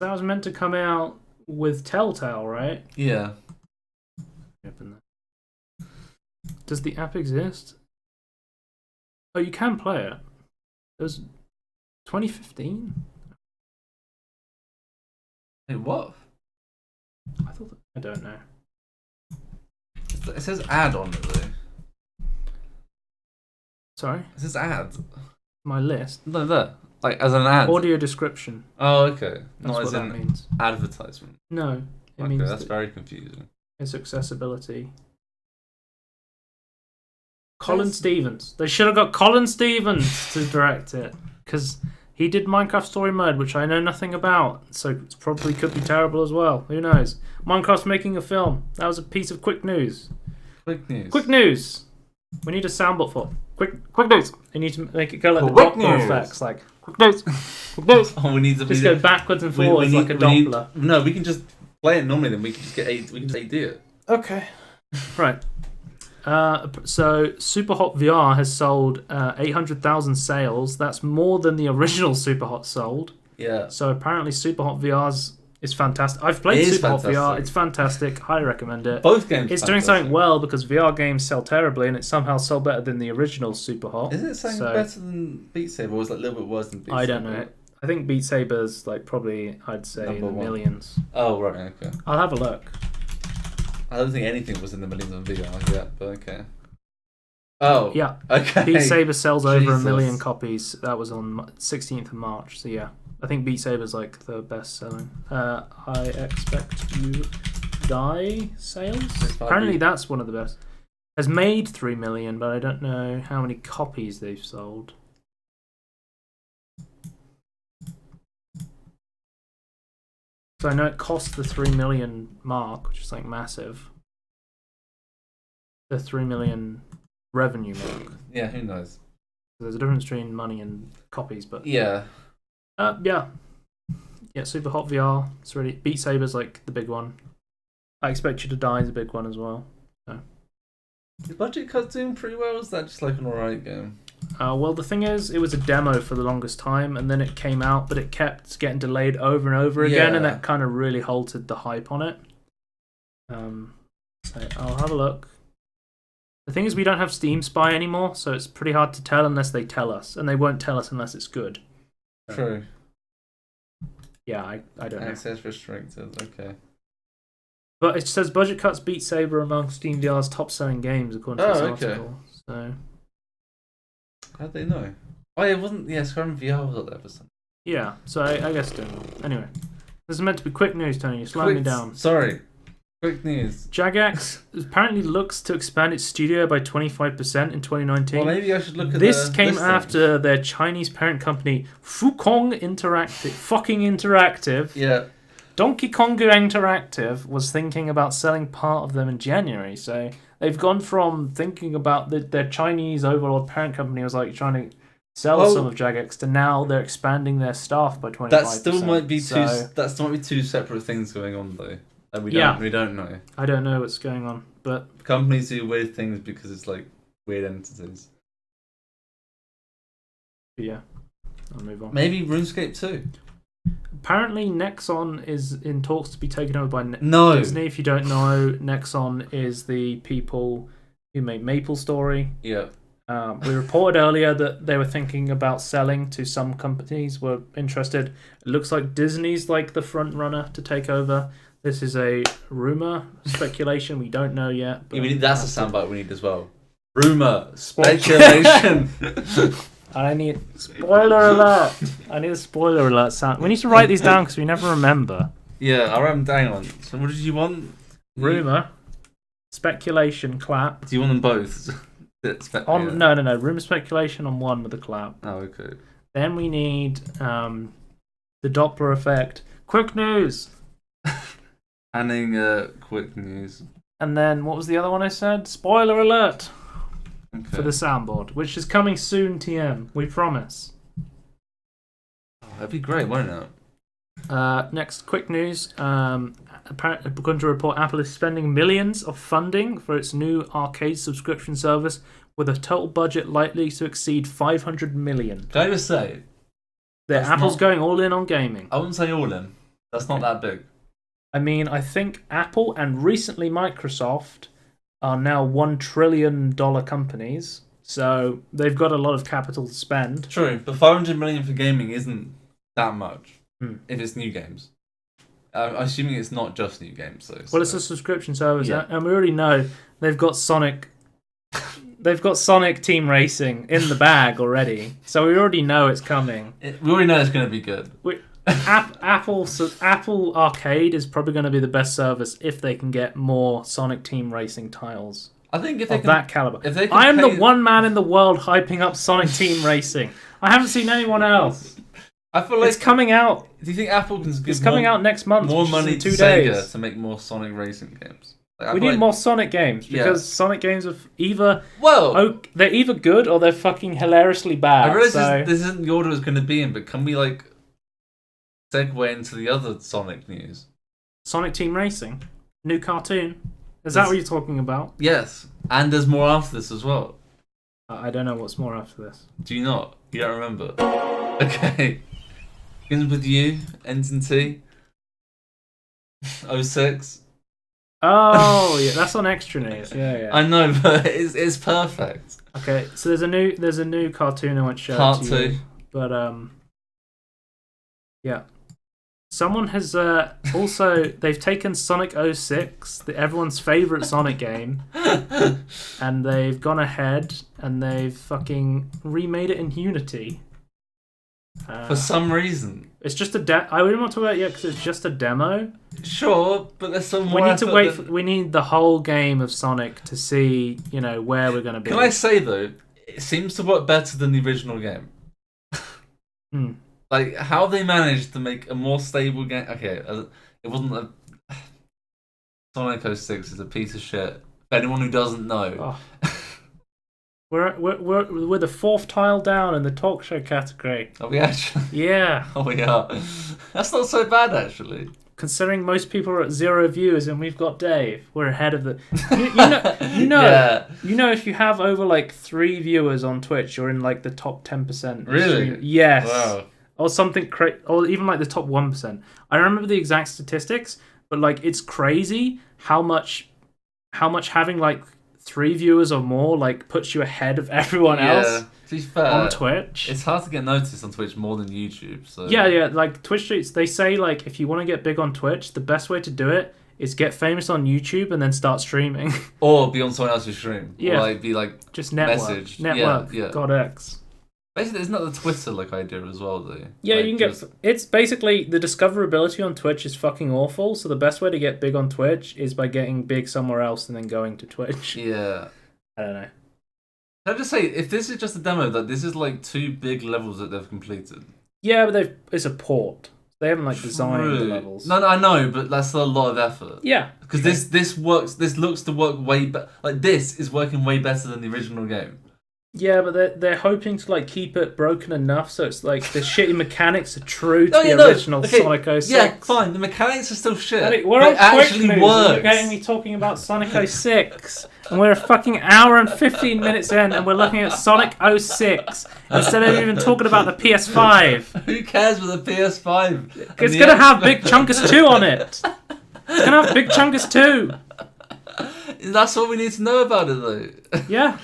That was meant to come out with Telltale, right? Yeah. Open that. Does the app exist? Oh, you can play it. It was 2015? Wait, what? I thought that, I don't know. It says ad on it though. Sorry? It says ad. My list. No, there. Like as an ad. Audio description. Oh, okay. That's Not what as that in means. advertisement. No, it Okay, means that's that very confusing. it's accessibility. Colin Stevens. They should have got Colin Stevens to direct it, because he did Minecraft Story Mode, which I know nothing about, so it probably could be terrible as well. Who knows? Minecraft's making a film. That was a piece of quick news. Quick news. Quick news. We need a soundboard for quick news. You need to make it go like the Quick Doppler news. effects, like quick news, quick news. Oh, we need to Just go backwards and forwards like a Doppler. No, we can just play it normally. Then we can just AD it. Okay. Right. So Superhot VR has sold 800,000 sales. That's more than the original Superhot sold. Yeah. So apparently Superhot VR's is fantastic. I've played Superhot VR. It's fantastic. Highly recommend it. Both games. It's doing something well because VR games sell terribly, and it somehow sold better than the original Superhot. Is it something better than Beat Saber, or is it a little bit worse than Beat Saber? I don't know. I think Beat Saber's like probably, I'd say, in the millions. Oh right, okay. I'll have a look. I don't think anything was in the millions on VR yet, but okay. Oh yeah. Okay. Beat Saber sells over Jesus. 1 million copies. That was on 16th of March. So yeah, I think Beat Saber's like the best selling. I Expect You Die sales. Apparently that's one of the best. Has made 3 million, but I don't know how many copies they've sold. So I know it cost the 3 million mark, which is like massive. The 3 million revenue mark. Yeah, who knows? There's a difference between money and copies, but yeah. Yeah, Super Hot VR. It's really Beat Saber's like the big one. I Expect You to Die is a big one as well. So. Is Budget Cut doing pretty well? Or is that just like an alright game? Well, the thing is, it was a demo for the longest time, and then it came out, but it kept getting delayed over and over again, and that kind of really halted the hype on it. So I'll have a look. The thing is, we don't have Steam Spy anymore, so it's pretty hard to tell unless they tell us, and they won't tell us unless it's good. True. Yeah, I don't know. Access restricted, okay. But it says Budget Cuts Beat Saber among Steam VR's top-selling games, according to this article. So. How'd they know? Oh, yeah, it wasn't. Yeah, Skyrim VR was up there for something. Yeah, so I guess doing well. Anyway, this is meant to be quick news, Tony. You're slowing me down. Sorry. Quick news. Jagex apparently looks to expand its studio by 25% in 2019. Well, maybe I should look at this the came listing. after their Chinese parent company, Fukong Interactive, fucking Interactive. Yeah. Donkey Kong Interactive was thinking about selling part of them in January, so they've gone from thinking about their Chinese overlord parent company was like trying to sell some of Jagex to now they're expanding their staff by 25%. That still might be two separate things going on though, and we don't know. I don't know what's going on, but companies do weird things because it's like weird entities. Yeah, I'll move on. Maybe RuneScape 2. Apparently, Nexon is in talks to be taken over by Disney. If you don't know, Nexon is the people who made MapleStory. Yeah. We reported earlier that they were thinking about selling to some companies were interested. It looks like Disney's like the front runner to take over. This is a rumor, speculation. We don't know yet. But that's a soundbite we need as well. Rumor, speculation. I need spoiler alert. I need a spoiler alert sound. We need to write these down because we never remember. Yeah, I'll write them down. So what did you want? Rumor, speculation, clap. Do you want them both? No. Rumor, speculation on one with a clap. Oh, okay. Then we need the Doppler effect. Quick news. Adding quick news. And then what was the other one I said? Spoiler alert for the Okay. soundboard, which is coming soon. TM, we promise. That'd be great, wouldn't it? Next, quick news. Apparently, going to report Apple is spending millions of funding for its new arcade subscription service, with a total budget likely to exceed 500 million. Can I just say, Apple's not- going all in on gaming. I wouldn't say all in. That's not that big. I mean, I think Apple and recently Microsoft are now $1 trillion companies, so they've got a lot of capital to spend. True, but 500 million for gaming isn't that much if it's new games. I'm assuming it's not just new games, though. Well, it's a subscription service, Yeah. and we already know they've got Sonic. They've got Sonic Team Racing in the bag already, so we already know it's coming. We already know it's going to be good. Apple Arcade is probably going to be the best service if they can get more Sonic Team Racing titles I think if they of can, that caliber. if they can I am the pay- one man in the world hyping up Sonic Team Racing. I haven't seen anyone else. I feel like. It's coming out. Do you think Apple can give It's coming out next month. more which is money in to 2 Sega days. to make more Sonic racing games? Like, I We feel need like- more Sonic games because Yeah. Sonic games are either they're either good or they're fucking hilariously bad. I realize so this isn't the order it's going to be in, but can we like segue into the other Sonic news? Sonic Team Racing, new cartoon. Is that what you're talking about? Yes, and there's more after this as well. I don't know what's more after this. Do you not? You don't remember? Okay. Begins with you, ends in T. 06. Oh, yeah, that's on Extra News. Yeah. I know, but it's perfect. Okay, so there's a new cartoon I want to show Part to 2. you, but yeah. Someone has also they've taken Sonic 06, everyone's favorite Sonic game, and they've gone ahead and they've fucking remade it in Unity. For some reason. It's just a I wouldn't want to talk about it yet because it's just a demo. Sure, but there's some more We need to effort wait. than- We need the whole game of Sonic to see, where we're going to be. Can I say though, it seems to work better than the original game. Hmm. Like how they managed to make a more stable game. Okay, it wasn't a Sonic 06 is a piece of shit. For anyone who doesn't know, We're the fourth tile down in the talk show category. are we actually? Yeah, Oh, we are. That's not so bad actually. considering most people are at 0 viewers and we've got Dave, we're ahead of the. Yeah. If you have over like 3 viewers on Twitch, you're in like the top 10%. Really? Yes. Wow. Or something or even like the top 1%. I don't remember the exact statistics, but like it's crazy how much having like 3 viewers or more like puts you ahead of everyone else To be fair, on Twitch. it's hard to get noticed on Twitch more than YouTube. So Yeah, like Twitch streets, they say like if you want to get big on Twitch, the best way to do it is get famous on YouTube and then start streaming. Or be on someone else's stream. Yeah. Or like be like Just network. Message. Network. Yeah. God X. basically it's not the Twitter like idea as well though. Yeah, Like, you can just- get. It's basically the discoverability on Twitch is fucking awful. So the best way to get big on Twitch is by getting big somewhere else and then going to Twitch. Yeah. I don't know. Can I just say, if this is just a demo, that this is like 2 big levels that they've completed. Yeah, but it's a port. They haven't like designed the True. levels. No, I know, but that's still a lot of effort. Yeah, Because this works. This looks to work way better. Like this is working way better than the original game. yeah, but they're hoping to like keep it broken enough so it's like the shitty mechanics are true to No, the yeah, no, original okay, Sonic 06. Yeah, fine. The mechanics are still shit. We're but on it actually Twitch news, and works. you're getting me talking about Sonic 06, and we're a fucking hour and 15 minutes in, and we're looking at Sonic 06 instead of even talking about the PS5. Who cares with the PS5? It's gonna have Big Chunkus 2 on it. It's gonna have Big Chunkus 2. That's what we need to know about it, though. Yeah.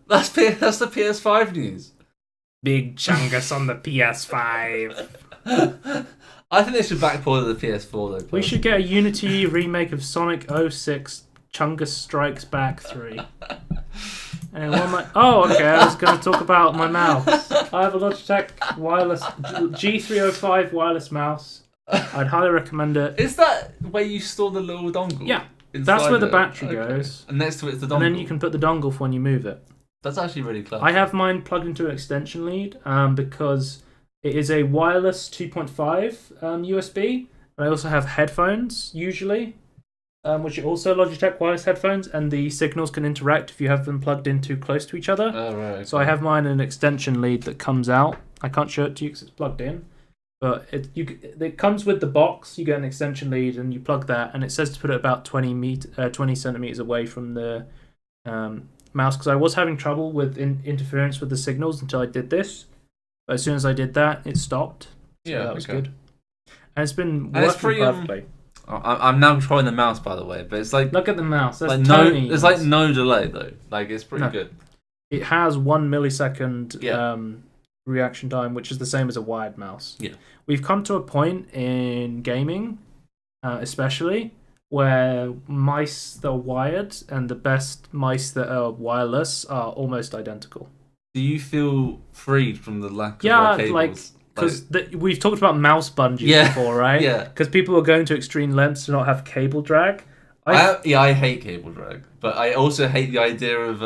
That's the PS5 news. Big Chungus on the PS5. I think they should backport the PS4 though. We should get a Unity remake of Sonic 06 Chungus Strikes Back 3. And okay, I was going to talk about my mouse. I have a Logitech wireless G305 wireless mouse. I'd highly recommend it. Is that where you store the little dongle? Yeah, Inside that's where the it? battery Okay. goes. And next to it's the dongle. And then you can put the dongle for when you move it. That's actually really clever. I have mine plugged into an extension lead because it is a wireless 2.5 USB. And I also have headphones, usually. which are also Logitech wireless headphones, and the signals can interact if you have them plugged in too close to each other. Oh, right. Okay. So I have mine in an extension lead that comes out. I can't show it to you because it's plugged in, but it comes with the box. You get an extension lead and you plug that, and it says to put it about 20 centimeters away from the mouse, because I was having trouble with interference with the signals until I did this. But as soon as I did that, it stopped. So that was good. And it's been working perfectly. I'm now controlling the mouse, by the way, but it's like... Look at the mouse. That's like tiny. There's like no delay, though. Like, it's pretty good. It has 1 millisecond reaction time, which is the same as a wired mouse. Yeah. We've come to a point in gaming, especially, where mice that are wired and the best mice that are wireless are almost identical. Do you feel freed from the lack of cables? Because we've talked about mouse bungees before, right? Yeah. Because people are going to extreme lengths to not have cable drag. I hate cable drag, but I also hate the idea of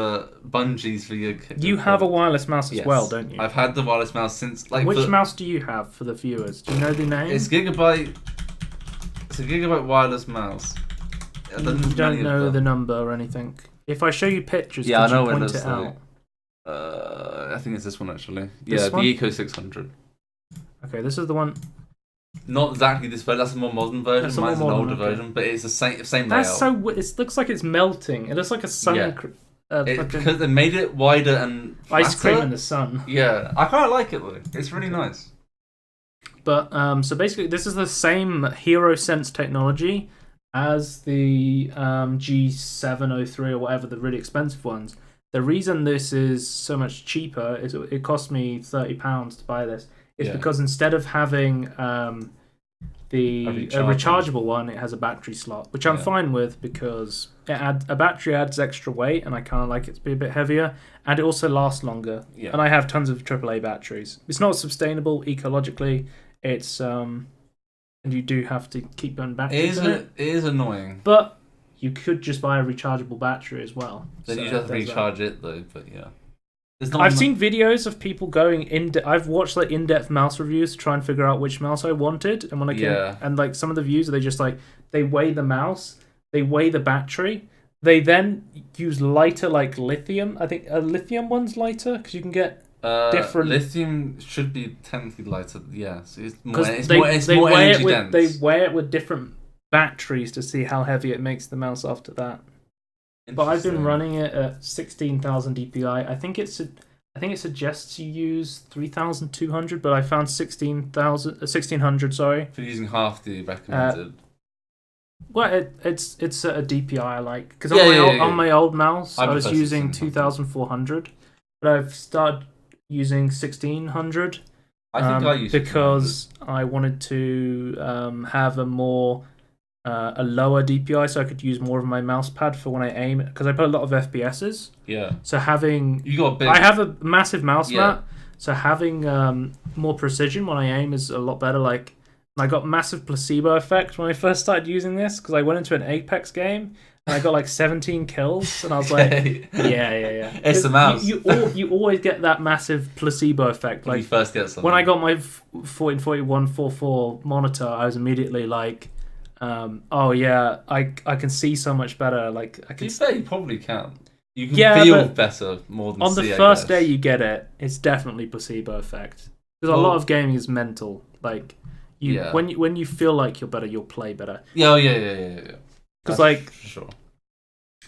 bungees for your... You have a wireless mouse as well, don't you? I've had the wireless mouse since... Which mouse do you have for the viewers? Do you know the name? It's Gigabyte... It's a Gigabyte wireless mouse. You don't know the number or anything. If I show you pictures, I know you where point it out? I think it's this one, actually. This one? The Eco 600. Okay, this is the one. Not exactly this version. That's a more modern version. Mine's an older version, but it's the same layout. That's so. It looks like it's melting. It looks like a sun. Because they made it wider and flatter. Ice cream in the sun. Yeah, I kind of like it though. It's really nice. But so basically, this is the same HeroSense technology as the G703 or whatever, the really expensive ones. The reason this is so much cheaper is it cost me £30 to buy this. It's because instead of having a rechargeable one, it has a battery slot, which I'm fine with because a battery adds extra weight, and I kind of like it to be a bit heavier, and it also lasts longer. Yeah. And I have tons of AAA batteries. It's not sustainable ecologically. It's and you do have to keep on batteries. It is annoying, but you could just buy a rechargeable battery as well. Then you have to recharge it though. But yeah. I've seen videos of people going I've watched like in-depth mouse reviews to try and figure out which mouse I wanted, and when I came, and like some of the views, they just like they weigh the mouse, they weigh the battery, they then use lighter like lithium. I think a lithium one's lighter because you can get different. Lithium should be technically lighter. Yeah, so it's more energy dense. They weigh it with different batteries to see how heavy it makes the mouse after that. But I've been running it at 16,000 DPI. I think it suggests you use 3,200, but I found 1600. Sorry. For using half the recommended. Well, it's a DPI I like because on my old mouse I was using 2,400, but I've started using 1,600. I think I used because I wanted to have a lower DPI, so I could use more of my mouse pad for when I aim, because I put a lot of FPSs. Yeah. So having I have a massive mouse mat, so having more precision when I aim is a lot better. Like, I got massive placebo effect when I first started using this because I went into an Apex game and I got like 17 kills, and I was like, yeah. It's the mouse. You always get that massive placebo effect. Like, when you first get something. When I got my 1441-44 monitor, I was immediately like, I can see so much better. Like, I can. You probably can. You can feel better more than on the first day you get it. It's definitely placebo effect because a lot of gaming is mental. Like, when you feel like you're better, you'll play better. Yeah. Because like, sure.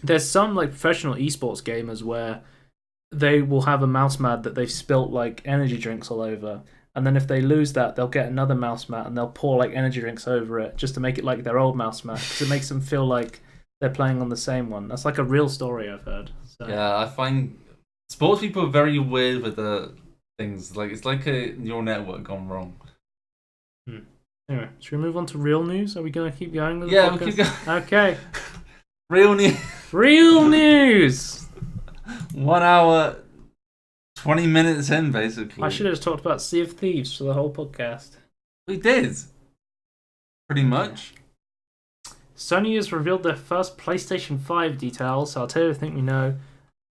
There's some like professional esports gamers where they will have a mouse mat that they've spilt like energy drinks all over. And then if they lose that, they'll get another mouse mat and they'll pour like energy drinks over it just to make it like their old mouse mat, because it makes them feel like they're playing on the same one. That's like a real story I've heard. So. Yeah, I find sports people are very weird with the things. Like, it's like a neural network gone wrong. Anyway, should we move on to real news? Are we going to keep going with the podcast? We'll keep going. Okay. Real news. Real news. 1 hour... 20 minutes in, basically. I should have just talked about Sea of Thieves for the whole podcast. We did. Pretty much. Sony has revealed their first PlayStation 5 details, so I'll tell you everything we know.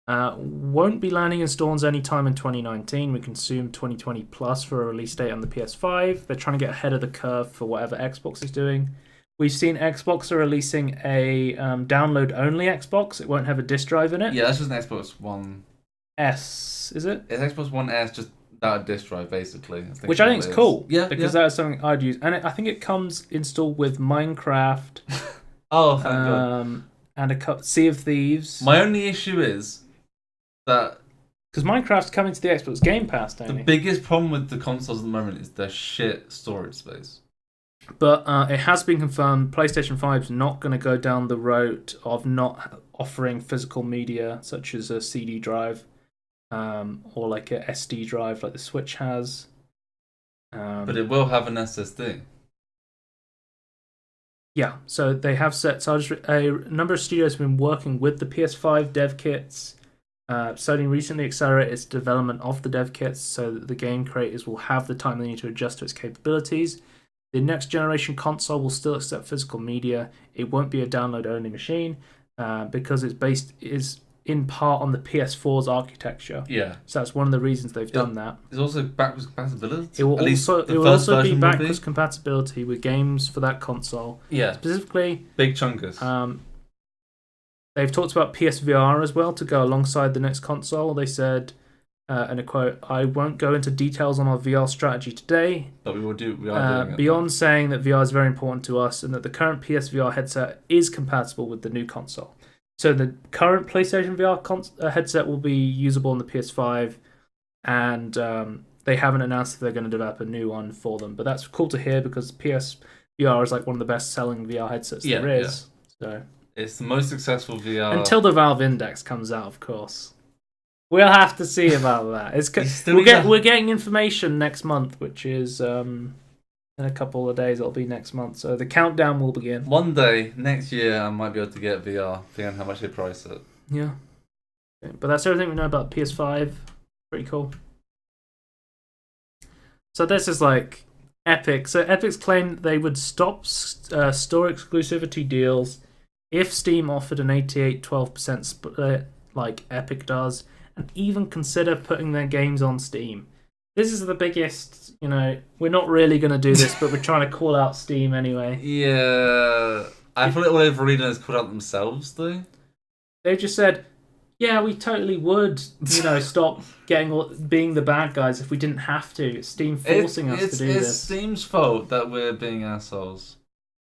Won't be landing in stores anytime in 2019. We can assume 2020 plus for a release date on the PS5. They're trying to get ahead of the curve for whatever Xbox is doing. We've seen Xbox are releasing a download-only Xbox. It won't have a disc drive in it. Yeah, that's just an Xbox One S, is it? It's Xbox One S, just without a disc drive, basically. Which I think is cool. Yeah, because that is something I'd use, and I think it comes installed with Minecraft. Oh, thank God. And Sea of Thieves. My only issue is that because Minecraft's coming to the Xbox Game Pass, Tony. the biggest problem with the consoles at the moment is their shit storage space. But it has been confirmed PlayStation 5 is not going to go down the road of not offering physical media such as a CD drive or like a SD drive like the Switch has. But it will have an SSD. Yeah, so they have set... So a number of studios have been working with the PS5 dev kits. Sony recently accelerated its development of the dev kits so that the game creators will have the time they need to adjust to its capabilities. The next generation console will still accept physical media. It won't be a download-only machine because is in part on the PS4's architecture. Yeah. So that's one of the reasons they've done that. There's also backwards compatibility. It will also be backwards compatibility with games for that console. Yeah. Specifically, big chunkers. They've talked about PSVR as well to go alongside the next console. They said, and a quote, "I won't go into details on our VR strategy today, but we are doing it. Beyond saying that VR is very important to us and that the current PSVR headset is compatible with the new console. So the current PlayStation VR headset will be usable on the PS5, and they haven't announced if they're going to develop a new one for them. But that's cool to hear because PSVR is like one of the best-selling VR headsets there is. Yeah. So it's the most successful VR until the Valve Index comes out, of course. We'll have to see about that. We're getting information next month, which is in a couple of days. It'll be next month, so the countdown will begin. One day next year, I might be able to get VR, depending on how much they price it. Yeah, but that's everything we know about PS5. Pretty cool. So this is like Epic. So Epic's claimed that they would stop store exclusivity deals if Steam offered an 88-12% split, like Epic does, and even consider putting their games on Steam. This is the biggest, we're not really going to do this, but we're trying to call out Steam anyway. Yeah. I feel like what they've really done is call out themselves, though. They've just said, yeah, we totally would, stop being the bad guys if we didn't have to. It's Steam forcing us to do this. It's Steam's fault that we're being assholes.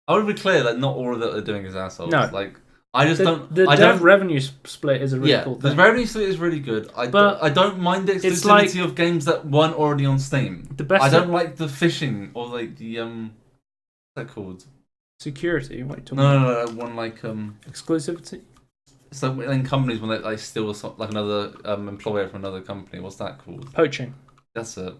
I want to be clear that not all of that they're doing is assholes. No. Like, I just don't... The dev revenue split is a really cool thing. The revenue split is really good. I don't mind the exclusivity of games that weren't already on Steam. I don't like the phishing or like the... what's that called? Security? What are you talking about? No, one like... exclusivity? So in companies when they steal like another employer from another company, what's that called? Poaching. That's it.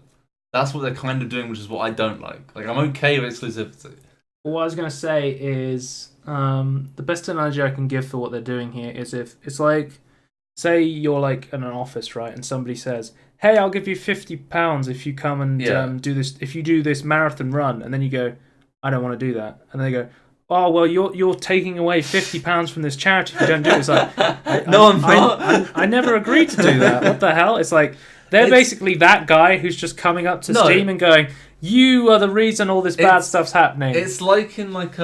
That's what they're kind of doing, which is what I don't like. Like, I'm okay with exclusivity. What I was going to say is the best analogy I can give for what they're doing here is if it's like, say you're like in an office, right, and somebody says, hey, I'll give you £50 if you come and do this, if you do this marathon run, and then you go, I don't want to do that, and they go, oh, well, you're taking away £50 from this charity if you don't do it. It's like, no, I'm not. I never agreed to do that. What the hell? It's like, they're basically that guy who's just coming up to Steam and going, you are the reason all this bad stuff's happening. It's like in like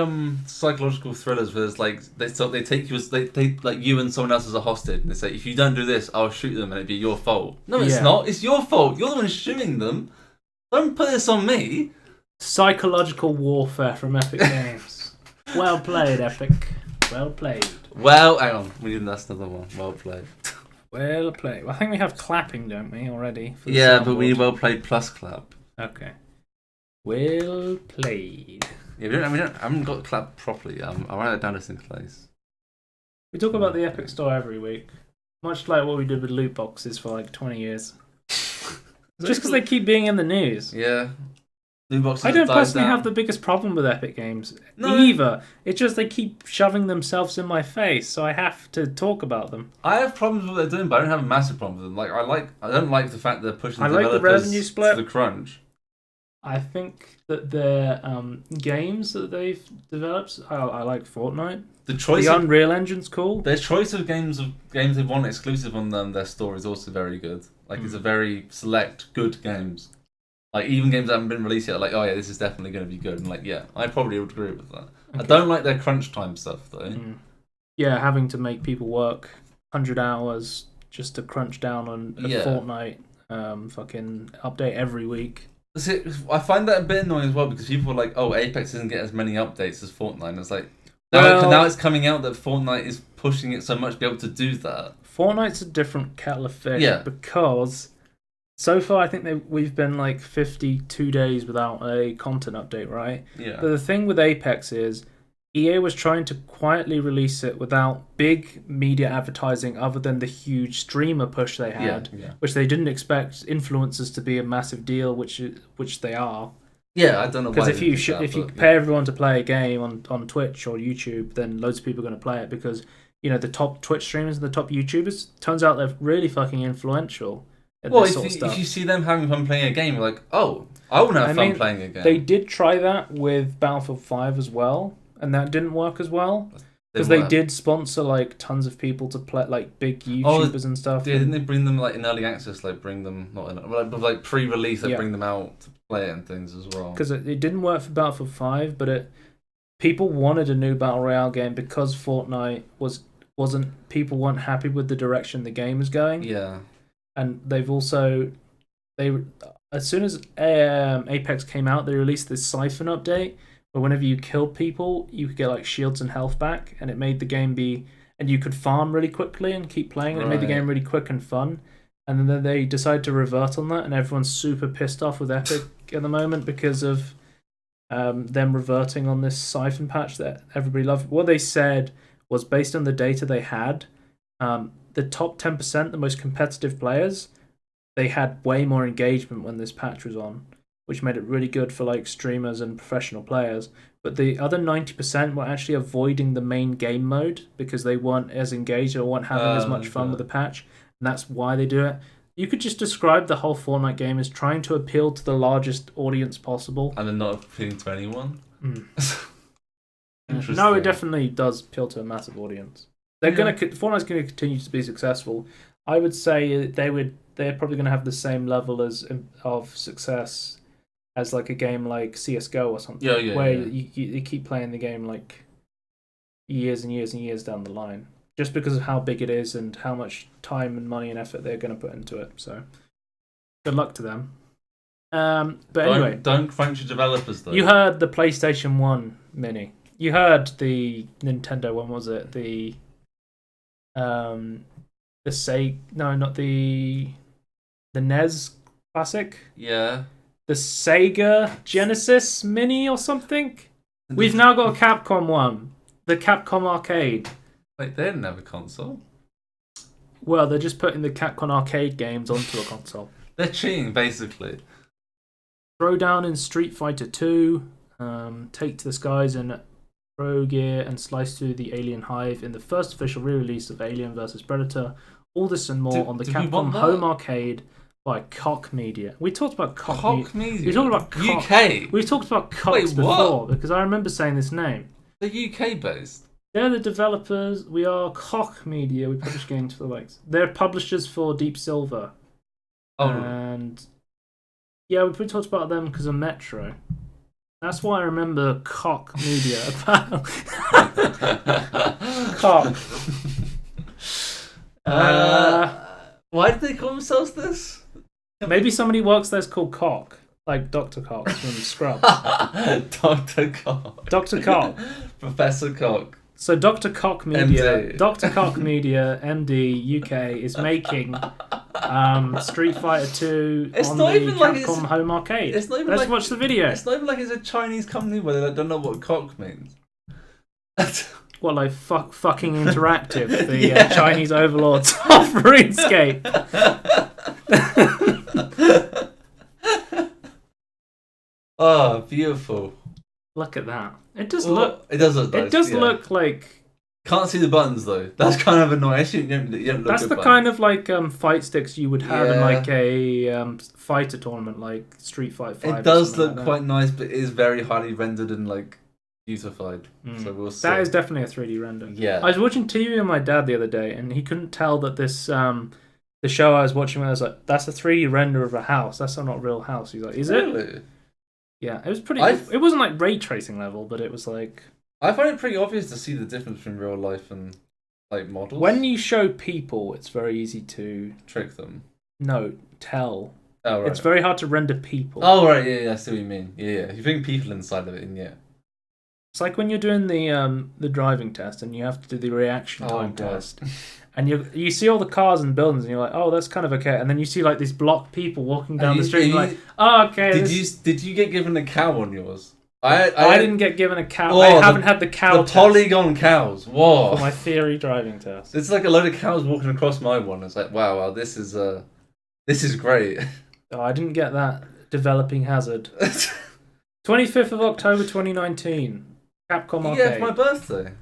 psychological thrillers where it's like they take you as they like you and someone else as a hostage and they say, if you don't do this, I'll shoot them and it'd be your fault. No, it's not. It's your fault. You're the one shooting them. Don't put this on me. Psychological warfare from Epic Games. Well played, Epic. Well played. Well, hang on. That's another one. Well played. Well played. Well, I think we have clapping, don't we, already? Yeah, but we need well played plus clap. Okay. Well played. Yeah, I haven't got clap properly. I'll write it down just in place. We talk about the Epic Store every week, much like what we did with loot boxes for like 20 years. Just because they keep being in the news. Yeah. Loot boxes I don't personally have the biggest problem with Epic Games either. It's just they keep shoving themselves in my face, so I have to talk about them. I have problems with what they're doing, but I don't have a massive problem with them. Like I don't like the fact they're pushing the revenue split to the crunch. I think that their games that they've developed, I like Fortnite. The Unreal Engine's cool. Their choice of games they want exclusive on their store is also very good. Like it's a very select good games. Like even games that haven't been released yet, are like, oh yeah, this is definitely going to be good. And like, yeah, I probably would agree with that. Okay. I don't like their crunch time stuff though. Yeah, having to make people work 100 hours just to crunch down on a Fortnite fucking update every week. I find that a bit annoying as well because people are like, "Oh, Apex doesn't get as many updates as Fortnite." And it's like now it's coming out that Fortnite is pushing it so much to be able to do that. Fortnite's a different kettle of fish because so far I think we've been like 52 days without a content update, right? Yeah. But the thing with Apex is EA was trying to quietly release it without big media advertising other than the huge streamer push they had, which they didn't expect influencers to be a massive deal, which they are. Yeah, I don't know why. Because if you pay everyone to play a game on Twitch or YouTube, then loads of people are going to play it because, you know, the top Twitch streamers and the top YouTubers, turns out they're really fucking influential. Well, if you see them having fun playing a game, you're like, oh, I want to have fun playing a game. They did try that with Battlefield 5 as well. And that didn't work as well because they did sponsor like tons of people to play, like big YouTubers and stuff. Yeah, didn't they bring them like in early access? Like bring them like pre-release, like bring them out to play it and things as well. Because it didn't work for Battlefield 5, but people wanted a new battle royale game because Fortnite wasn't. People weren't happy with the direction the game was going. Yeah, and they've also as soon as Apex came out, they released this Siphon update. But whenever you killed people, you could get like shields and health back, and it made the game and you could farm really quickly and keep playing. Right. It made the game really quick and fun. And then they decided to revert on that, and everyone's super pissed off with Epic at the moment because of them reverting on this Siphon patch that everybody loved. What they said was based on the data they had, the top 10%, the most competitive players, they had way more engagement when this patch was on, which made it really good for like streamers and professional players. But the other 90% were actually avoiding the main game mode because they weren't as engaged or weren't having as much fun with the patch. And that's why they do it. You could just describe the whole Fortnite game as trying to appeal to the largest audience possible. And then not appealing to anyone? No, it definitely does appeal to a massive audience. Fortnite's going to continue to be successful. I would say they're probably going to have the same level of success as like a game like CSGO or something, you keep playing the game like years and years and years down the line, just because of how big it is and how much time and money and effort they're going to put into it. So, good luck to them. Anyway, don't crunch your developers though. You heard the PlayStation 1 Mini. You heard the Nintendo one. Was it the NES Classic? Yeah. The Sega Genesis Mini or something? We've now got a Capcom one. The Capcom Arcade. Wait, they didn't have a console? Well, they're just putting the Capcom Arcade games onto a console. They're cheating, basically. Throwdown in Street Fighter 2. Take to the skies in Pro Gear and slice through the alien hive in the first official re-release of Alien vs Predator. All this and more on the Capcom Home Arcade by Koch Media. We talked about Koch Media. We talked about Koch. UK. We talked about Koch before because I remember saying this name. They're UK based. They're the developers. We are Koch Media. We publish games for the likes. They're publishers for Deep Silver. Oh. And yeah, we talked about them because of Metro. That's why I remember Koch Media. Koch. Why did they call themselves this? Maybe somebody works there's called Cock, like Dr. Cox from Scrubs. Dr. Cock. Dr. Cock. Professor Cock. So Dr. Cock Media, MD. Dr. Cock Media, MD, UK, is making Street Fighter 2 on the Capcom Home Arcade. Let's watch the video. It's not even like it's a Chinese company where they don't know what cock means. What, like fucking interactive? The Chinese overlords of RuneScape. Oh, beautiful! Look at that. It does look. It does look nice. It does look like. Can't see the buttons though. That's kind of annoying. Actually, you don't look that's the buttons. Kind of like fight sticks you would have in like a fighter tournament, like Street Fighter 5. It does look quite nice, but it is very highly rendered and like beautified. So we'll see. That is definitely a 3D render. Yeah. I was watching TV with my dad the other day, and he couldn't tell that this the show I was watching. I was like, "That's a 3D render of a house. That's not a real house." He's like, "Is it?" Really? Yeah, it was pretty. It wasn't like ray tracing level, but it was like. I find it pretty obvious to see the difference between real life and like models. When you show people, it's very easy to trick them. No, tell. Oh right. It's very hard to render people. Oh right, yeah, I see what you mean. Yeah. You bring people inside of it, and yeah. It's like when you're doing the driving test and you have to do the reaction time test, and you see all the cars and buildings and you're like, oh, that's kind of okay, and then you see like these blocked people walking down the street, and you're like, oh, okay. Did you get given a cow on yours? I didn't get given a cow. I haven't had the cow. The polygon cows. Whoa. For my theory driving test. It's like a load of cows walking across my one. It's like, wow, this is great. Oh, I didn't get that developing hazard. 25th of October 2019. Capcom Arcade. Yeah, for my birthday.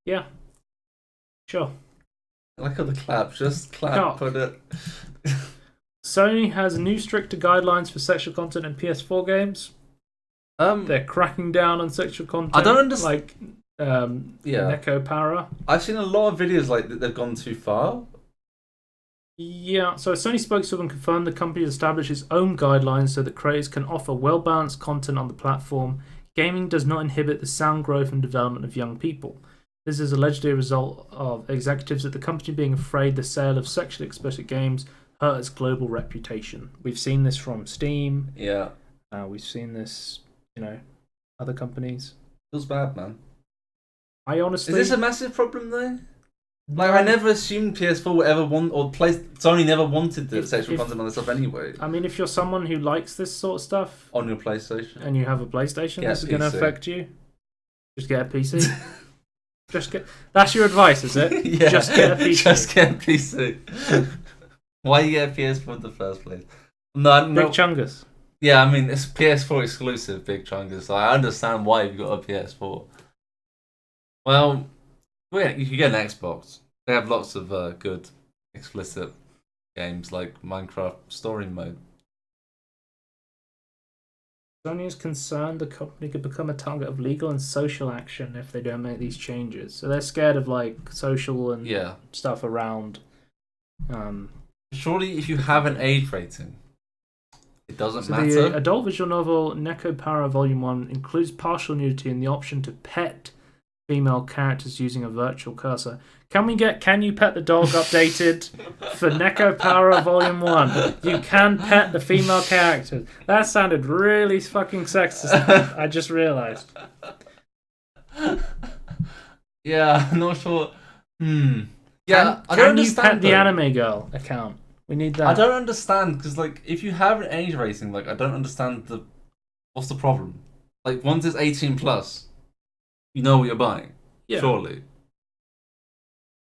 Yeah. Sure. I like how the clap. Just clap. Put it. Sony has new stricter guidelines for sexual content in PS4 games. They're cracking down on sexual content. I don't understand. Like, Neko Para. I've seen a lot of videos like that they've gone too far. Yeah, so a Sony spokeswoman confirmed the company has established its own guidelines so that creators can offer well-balanced content on the platform. Gaming does not inhibit the sound growth and development of young people. This is allegedly a result of executives at the company being afraid the sale of sexually explicit games hurt its global reputation. We've seen this from Steam. Yeah. We've seen this, other companies. Feels bad, man. I honestly... Is this a massive problem, though? Like, I never assumed PS4 would ever want, or Sony never wanted the sexual content on this stuff anyway. I mean, if you're someone who likes this sort of stuff... On your PlayStation. And you have a PlayStation, this is going to affect you. Just get a PC. That's your advice, is it? Yeah. Just get a PC. Just get a PC. Why you get a PS4 in the first place? No. Big Chungus. Yeah, I mean, it's PS4 exclusive, Big Chungus. So I understand why you've got a PS4. Well, you can get an Xbox. They have lots of good, explicit games like Minecraft Story Mode. Sony is concerned the company could become a target of legal and social action if they don't make these changes. So they're scared of like social and stuff around. Surely, if you have an age rating, it doesn't matter. The adult visual novel Neko Para Volume 1 includes partial nudity and the option to pet female characters using a virtual cursor. Can you pet the dog updated for Neko Para Volume 1? You can pet the female characters. That sounded really fucking sexist. I just realised. Yeah, I'm not sure. Yeah, I don't understand. Can you pet the Anime Girl account? We need that. I don't understand, because like, if you have an age rating, like, I don't understand what's the problem? Like, once it's 18 plus, you know what you're buying. Yeah. Surely.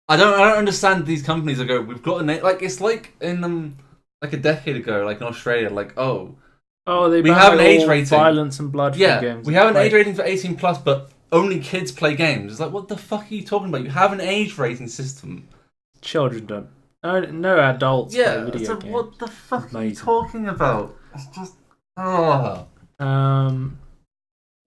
I don't understand these companies that go, we've got an age, like, it's like in like a decade ago, like in Australia, like, we have an age rating, violence and blood. Yeah, games we have an age rating for 18 plus, but only kids play games. It's like, what the fuck are you talking about? You have an age rating system. Children don't. No adults play video games. What the fuck are you talking about? It's just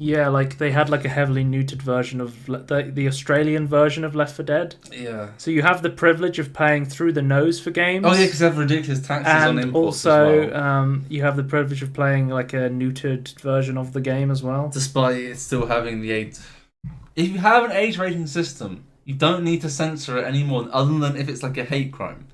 Yeah, like they had like a heavily neutered version of the Australian version of Left 4 Dead. Yeah. So you have the privilege of paying through the nose for games. Oh yeah, because they have ridiculous taxes on imports also, as well. You have the privilege of playing like a neutered version of the game as well. Despite it still having the age. If you have an age rating system, you don't need to censor it anymore, other than if it's like a hate crime.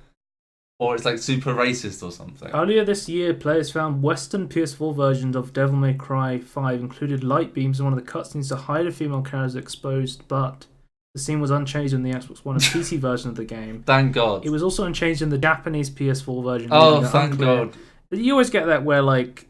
Or it's like super racist or something. Earlier this year, players found Western PS4 versions of Devil May Cry 5 included light beams in one of the cutscenes to hide a female character's exposed butt. The scene was unchanged in the Xbox One and PC version of the game. Thank God. It was also unchanged in the Japanese PS4 version. Oh, thank God. You always get that where like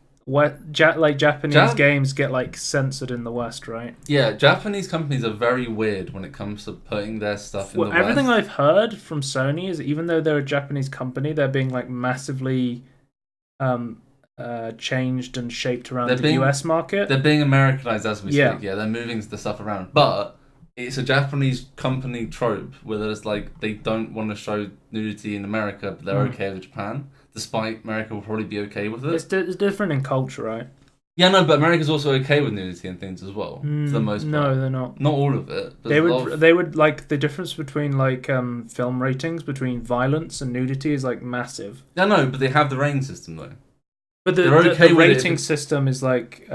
Japanese games get like censored in the West, right? Yeah, Japanese companies are very weird when it comes to putting their stuff in the West. Everything I've heard from Sony is even though they're a Japanese company, they're being like massively changed and shaped around the US market. They're being Americanized as we speak. Yeah, they're moving the stuff around. But it's a Japanese company trope where there's like they don't want to show nudity in America, but they're okay with Japan. Despite America will probably be okay with it. It's different in culture, right? Yeah, no, but America's also okay with nudity and things as well, for the most part. No, they're not. Not all of it. But they would like the difference between like film ratings between violence and nudity is like massive. Yeah, no, but they have the rating system though. But the rating system is like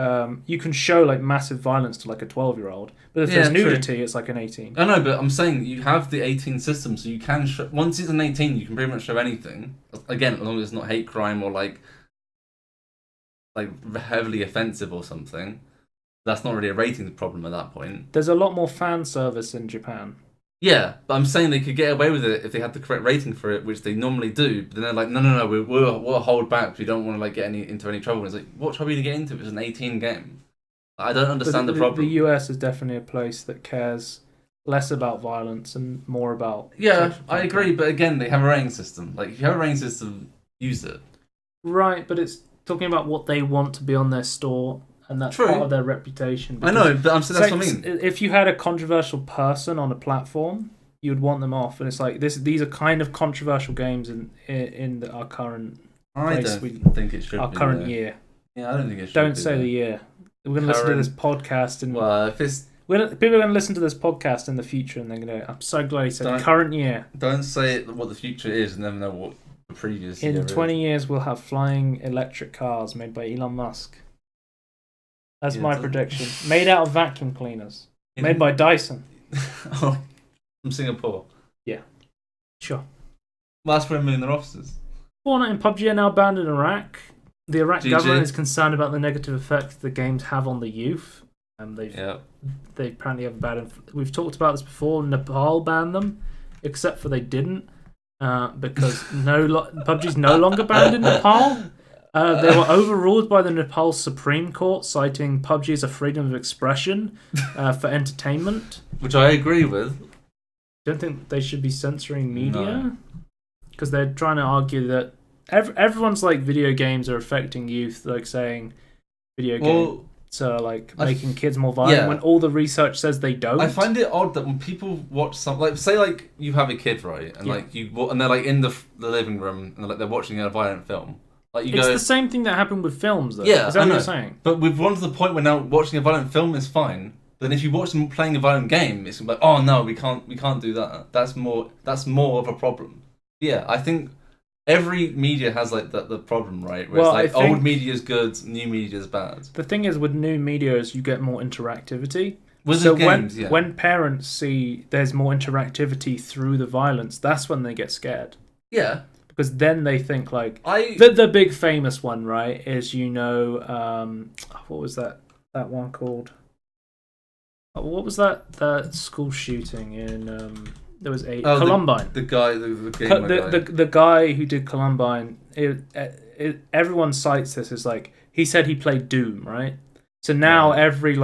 you can show like massive violence to like a 12-year-old, but if there's nudity, it's like an 18. I know, but I'm saying you have the 18 system, so you can show, once it's an 18, you can pretty much show anything. Again, as long as it's not hate crime or like heavily offensive or something. That's not really a ratings problem at that point. There's a lot more fan service in Japan. Yeah, but I'm saying they could get away with it if they had the correct rating for it, which they normally do. But then they're like, no, we'll hold back. We don't want to like get into any trouble. And it's like, what trouble are you going to get into? It's an 18 game. I don't understand the problem. The US is definitely a place that cares less about violence and more about. Yeah, I agree. But again, they have a rating system. Like, if you have a rating system, use it. Right, but it's talking about what they want to be on their store. And that's part of their reputation. I know, but that's what I mean. If you had a controversial person on a platform, you'd want them off. And it's like these are kind of controversial games in our current place. I don't think it should our be. Our current year. Yeah, I don't think it should Don't say the year. We're going to listen to this podcast. People are going to listen to this podcast in the future and they're going to I'm so glad he said current year. Don't say what the future is and never know what the previous year is. In 20 years, we'll have flying electric cars made by Elon Musk. That's my prediction. Made out of vacuum cleaners. Made by Dyson. From Singapore. Yeah. Sure. Well, that's where moving their offices. Fortnite and PUBG are now banned in Iraq. The Iraq government is concerned about the negative effects the games have on the youth. They apparently have bad... We've talked about this before. Nepal banned them, except for they didn't. Because PUBG's no longer banned in Nepal. They were overruled by the Nepal Supreme Court, citing PUBG as a freedom of expression for entertainment. Which I agree with. Don't think they should be censoring media? Because they're trying to argue that everyone's like video games are affecting youth, like saying video games are like making kids more violent when all the research says they don't. I find it odd that when people watch something, like say like you have a kid, right, and like and they're like in the living room and they're watching a violent film. Like it's the same thing that happened with films, though. Yeah, is that what you're saying? But we've gone to the point where now watching a violent film is fine. But then if you watch them playing a violent game, it's like, oh no, we can't do that. That's more of a problem. Yeah, I think every media has like the problem, right? Where it's like old media is good, new media is bad. The thing is, with new media, is you get more interactivity. With so the games, when parents see there's more interactivity through the violence, that's when they get scared. Yeah. Because then they think like the big famous one, right? Is what was that one called? What was that school shooting in? There was Columbine. The guy, the guy who did Columbine. Everyone cites this as like he said he played Doom, right? So now every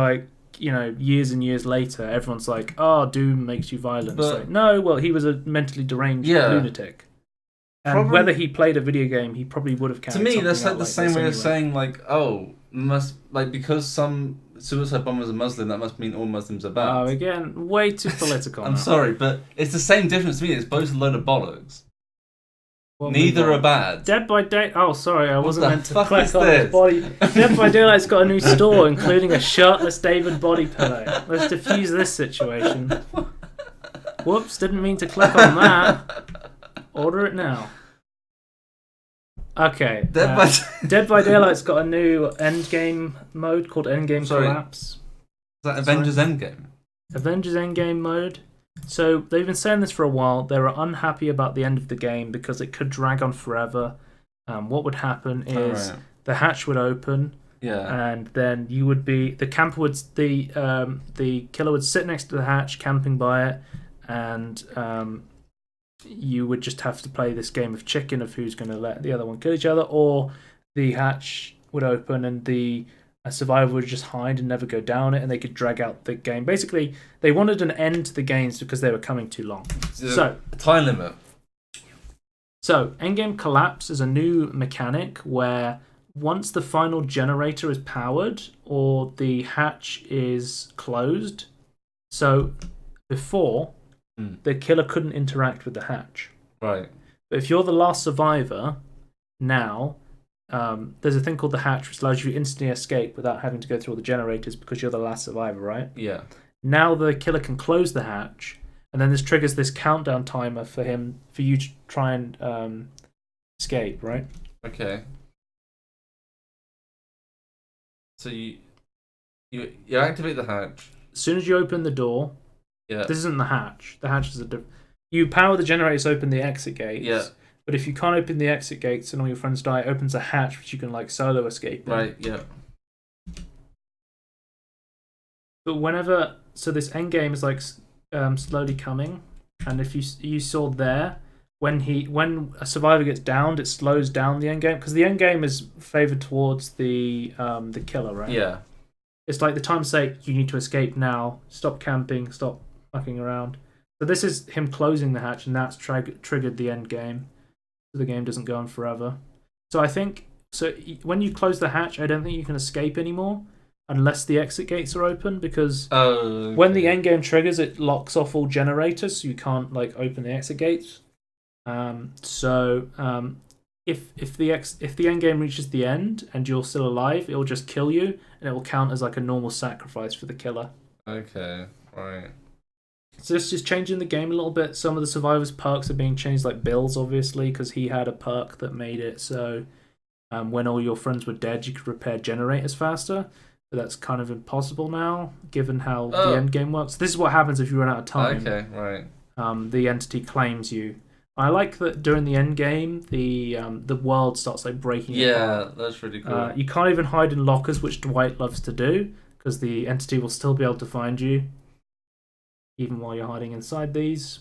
years and years later, everyone's like, oh, Doom makes you violent. It's like, no, well, he was a mentally deranged lunatic. And whether he played a video game, he probably would have counted. To me, that's like the same way of saying like, because some suicide bomber is a Muslim, that must mean all Muslims are bad. Oh, again, way too political. I'm sorry, but it's the same difference to me. It's both a load of bollocks. Neither are bad. Dead by Daylight. Oh, sorry, I wasn't meant to click on his body. Dead by Daylight's got a new store, including a shirtless David body pillow. Let's diffuse this situation. Whoops, didn't mean to click on that. Order it now. Okay. Dead by Daylight's got a new endgame mode called Endgame Collapse. Is that Avengers Endgame? Avengers Endgame mode. So they've been saying this for a while. They were unhappy about the end of the game because it could drag on forever. What would happen is the hatch would open. Yeah. And then you would be the killer would sit next to the hatch, camping by it, and you would just have to play this game of chicken of who's going to let the other one kill each other, or the hatch would open and the survivor would just hide and never go down it, and they could drag out the game. Basically, they wanted an end to the games because they were coming too long. So time limit. So Endgame Collapse is a new mechanic where once the final generator is powered or the hatch is closed, so before the killer couldn't interact with the hatch. Right. But if you're the last survivor, now there's a thing called the hatch, which allows you to instantly escape without having to go through all the generators because you're the last survivor, right? Yeah. Now the killer can close the hatch, and then this triggers this countdown timer for you to try and escape, right? Okay. So you activate the hatch. As soon as you open the door, Yeah. this isn't the hatch. The hatch is you power the generators to open the exit gates. Yeah. But if you can't open the exit gates and all your friends die, it opens a hatch which you can like solo escape in. Right. Yeah. But this end game is like slowly coming, and if you saw there when a survivor gets downed, it slows down the end game because the end game is favored towards the killer, right? Yeah. It's like the time say you need to escape now, stop camping, stop fucking around. So this is him closing the hatch, and that's triggered the end game. So the game doesn't go on forever. So I think when you close the hatch, I don't think you can escape anymore unless the exit gates are open because when the end game triggers, it locks off all generators, so you can't like open the exit gates. If the end game reaches the end and you're still alive, it will just kill you, and it will count as like a normal sacrifice for the killer. Okay, right. So this is changing the game a little bit. Some of the survivors' perks are being changed, like Bill's, obviously, because he had a perk that made it so when all your friends were dead, you could repair generators faster. But that's kind of impossible now, given how the end game works. This is what happens if you run out of time. Okay, right. The entity claims you. I like that during the end game, the world starts like breaking apart. Yeah, that's really cool. You can't even hide in lockers, which Dwight loves to do, because the entity will still be able to find you, even while you're hiding inside these.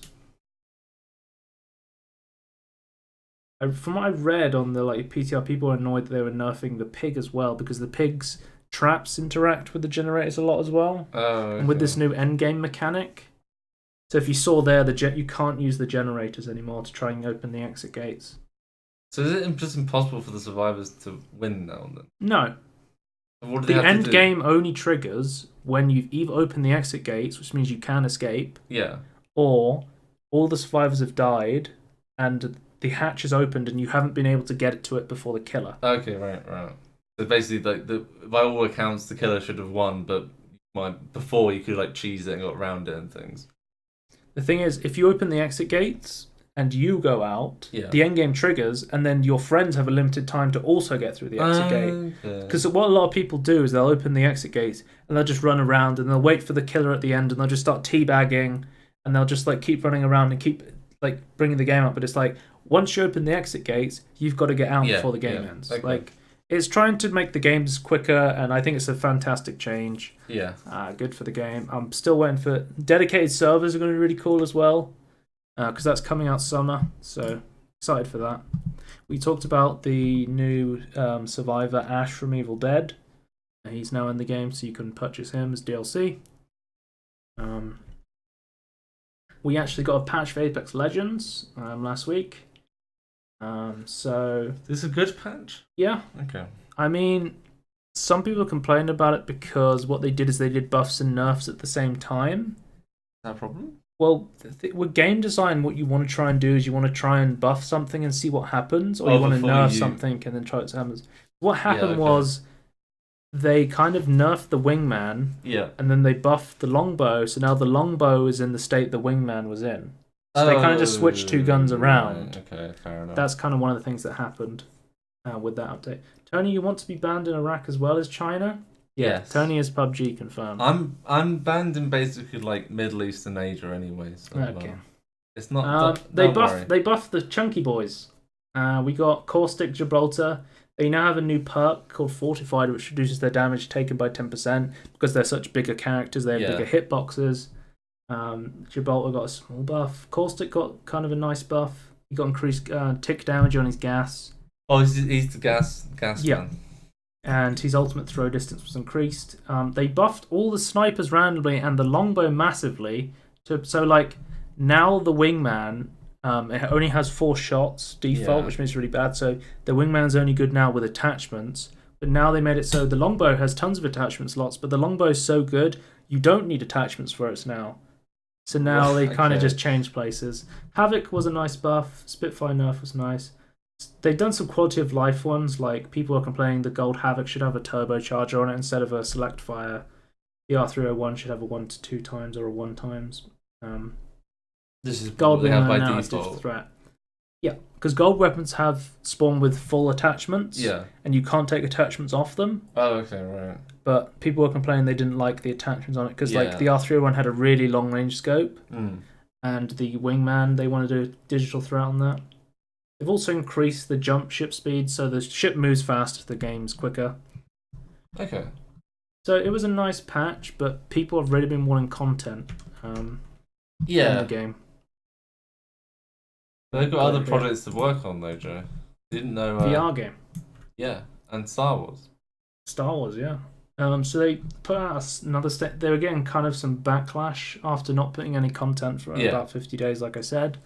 From what I read on the PTR, people are annoyed that they were nerfing the pig as well, because the pig's traps interact with the generators a lot as well. Oh, okay. And with this new endgame mechanic. So if you saw there, you can't use the generators anymore to try and open the exit gates. So is it just impossible for the survivors to win now then? No. What do they the have end to do? game only triggers when you've either opened the exit gates, which means you can escape, Yeah. or all the survivors have died and the hatch is opened and you haven't been able to get to it before the killer. Okay, right. So basically, by all accounts, the killer should have won, but before you could cheese it and got around it and things. The thing is, if you open the exit gates and you go out, Yeah. the end game triggers, and then your friends have a limited time to also get through the exit gate. Because what a lot of people do is they'll open the exit gates and they'll just run around and they'll wait for the killer at the end and they'll just start teabagging and they'll just keep running around and keep bringing the game up. But it's once you open the exit gates, you've got to get out before the game ends. Okay. It's trying to make the games quicker, and I think it's a fantastic change. Yeah. Good for the game. I'm still waiting for dedicated servers are going to be really cool as well, because that's coming out summer. So excited for that. We talked about the new survivor Ash from Evil Dead. He's now in the game, so you can purchase him as DLC. We actually got a patch for Apex Legends last week. So This is a good patch? yeah. Okay. I mean, some people complained about it because what they did is they did buffs and nerfs at the same time. Is that a problem? Well, with game design, what you want to try and do is you want to try and buff something and see what happens, or you want to nerf something and then try what happens. What happened was they kind of nerfed the wingman, and then they buffed the longbow, so now the longbow is in the state the wingman was in. So they kind of just switched two guns around. Right. Okay, fair enough. That's kind of one of the things that happened with that update. Tony, you want to be banned in Iraq as well as China? Yes. Tony is PUBG confirmed. I'm banned in basically Middle East and Asia anyway. So, Okay. It's not. They buffed the chunky boys. We got Caustic Gibraltar. They now have a new perk called Fortified, which reduces their damage taken by 10% because they're such bigger characters. They have bigger hitboxes. Gibraltar got a small buff. Caustic got kind of a nice buff. He got increased tick damage on his gas. Oh, he's the gas man. And his ultimate throw distance was increased. They buffed all the snipers randomly and the longbow massively. Now the wingman it only has 4 shots default, which makes it really bad. So the wingman's only good now with attachments. But now they made it so the longbow has tons of attachment slots, but the longbow is so good you don't need attachments for it now. So now they kind of just changed places. Havoc was a nice buff. Spitfire nerf was nice. They've done some quality of life ones, like people are complaining the Gold Havoc should have a turbocharger on it instead of a select fire. The R301 should have a 1 to 2 times or a 1 times. This is Gold what they have by now is default. Digital Threat. Yeah, because gold weapons have spawned with full attachments. Yeah. And you can't take attachments off them. Oh, okay, right. But people were complaining they didn't like the attachments on it because like the R301 had a really long range scope, and the wingman they want to do a digital threat on that. They've also increased the jump ship speed, so the ship moves faster, the game's quicker. Okay. So it was a nice patch, but people have really been wanting content in the game. They've got other projects to work on though, Joe. Didn't know. VR game. Yeah, and Star Wars. Star Wars, yeah. So they put out another step. They were getting kind of some backlash after not putting any content for about 50 days, like I said.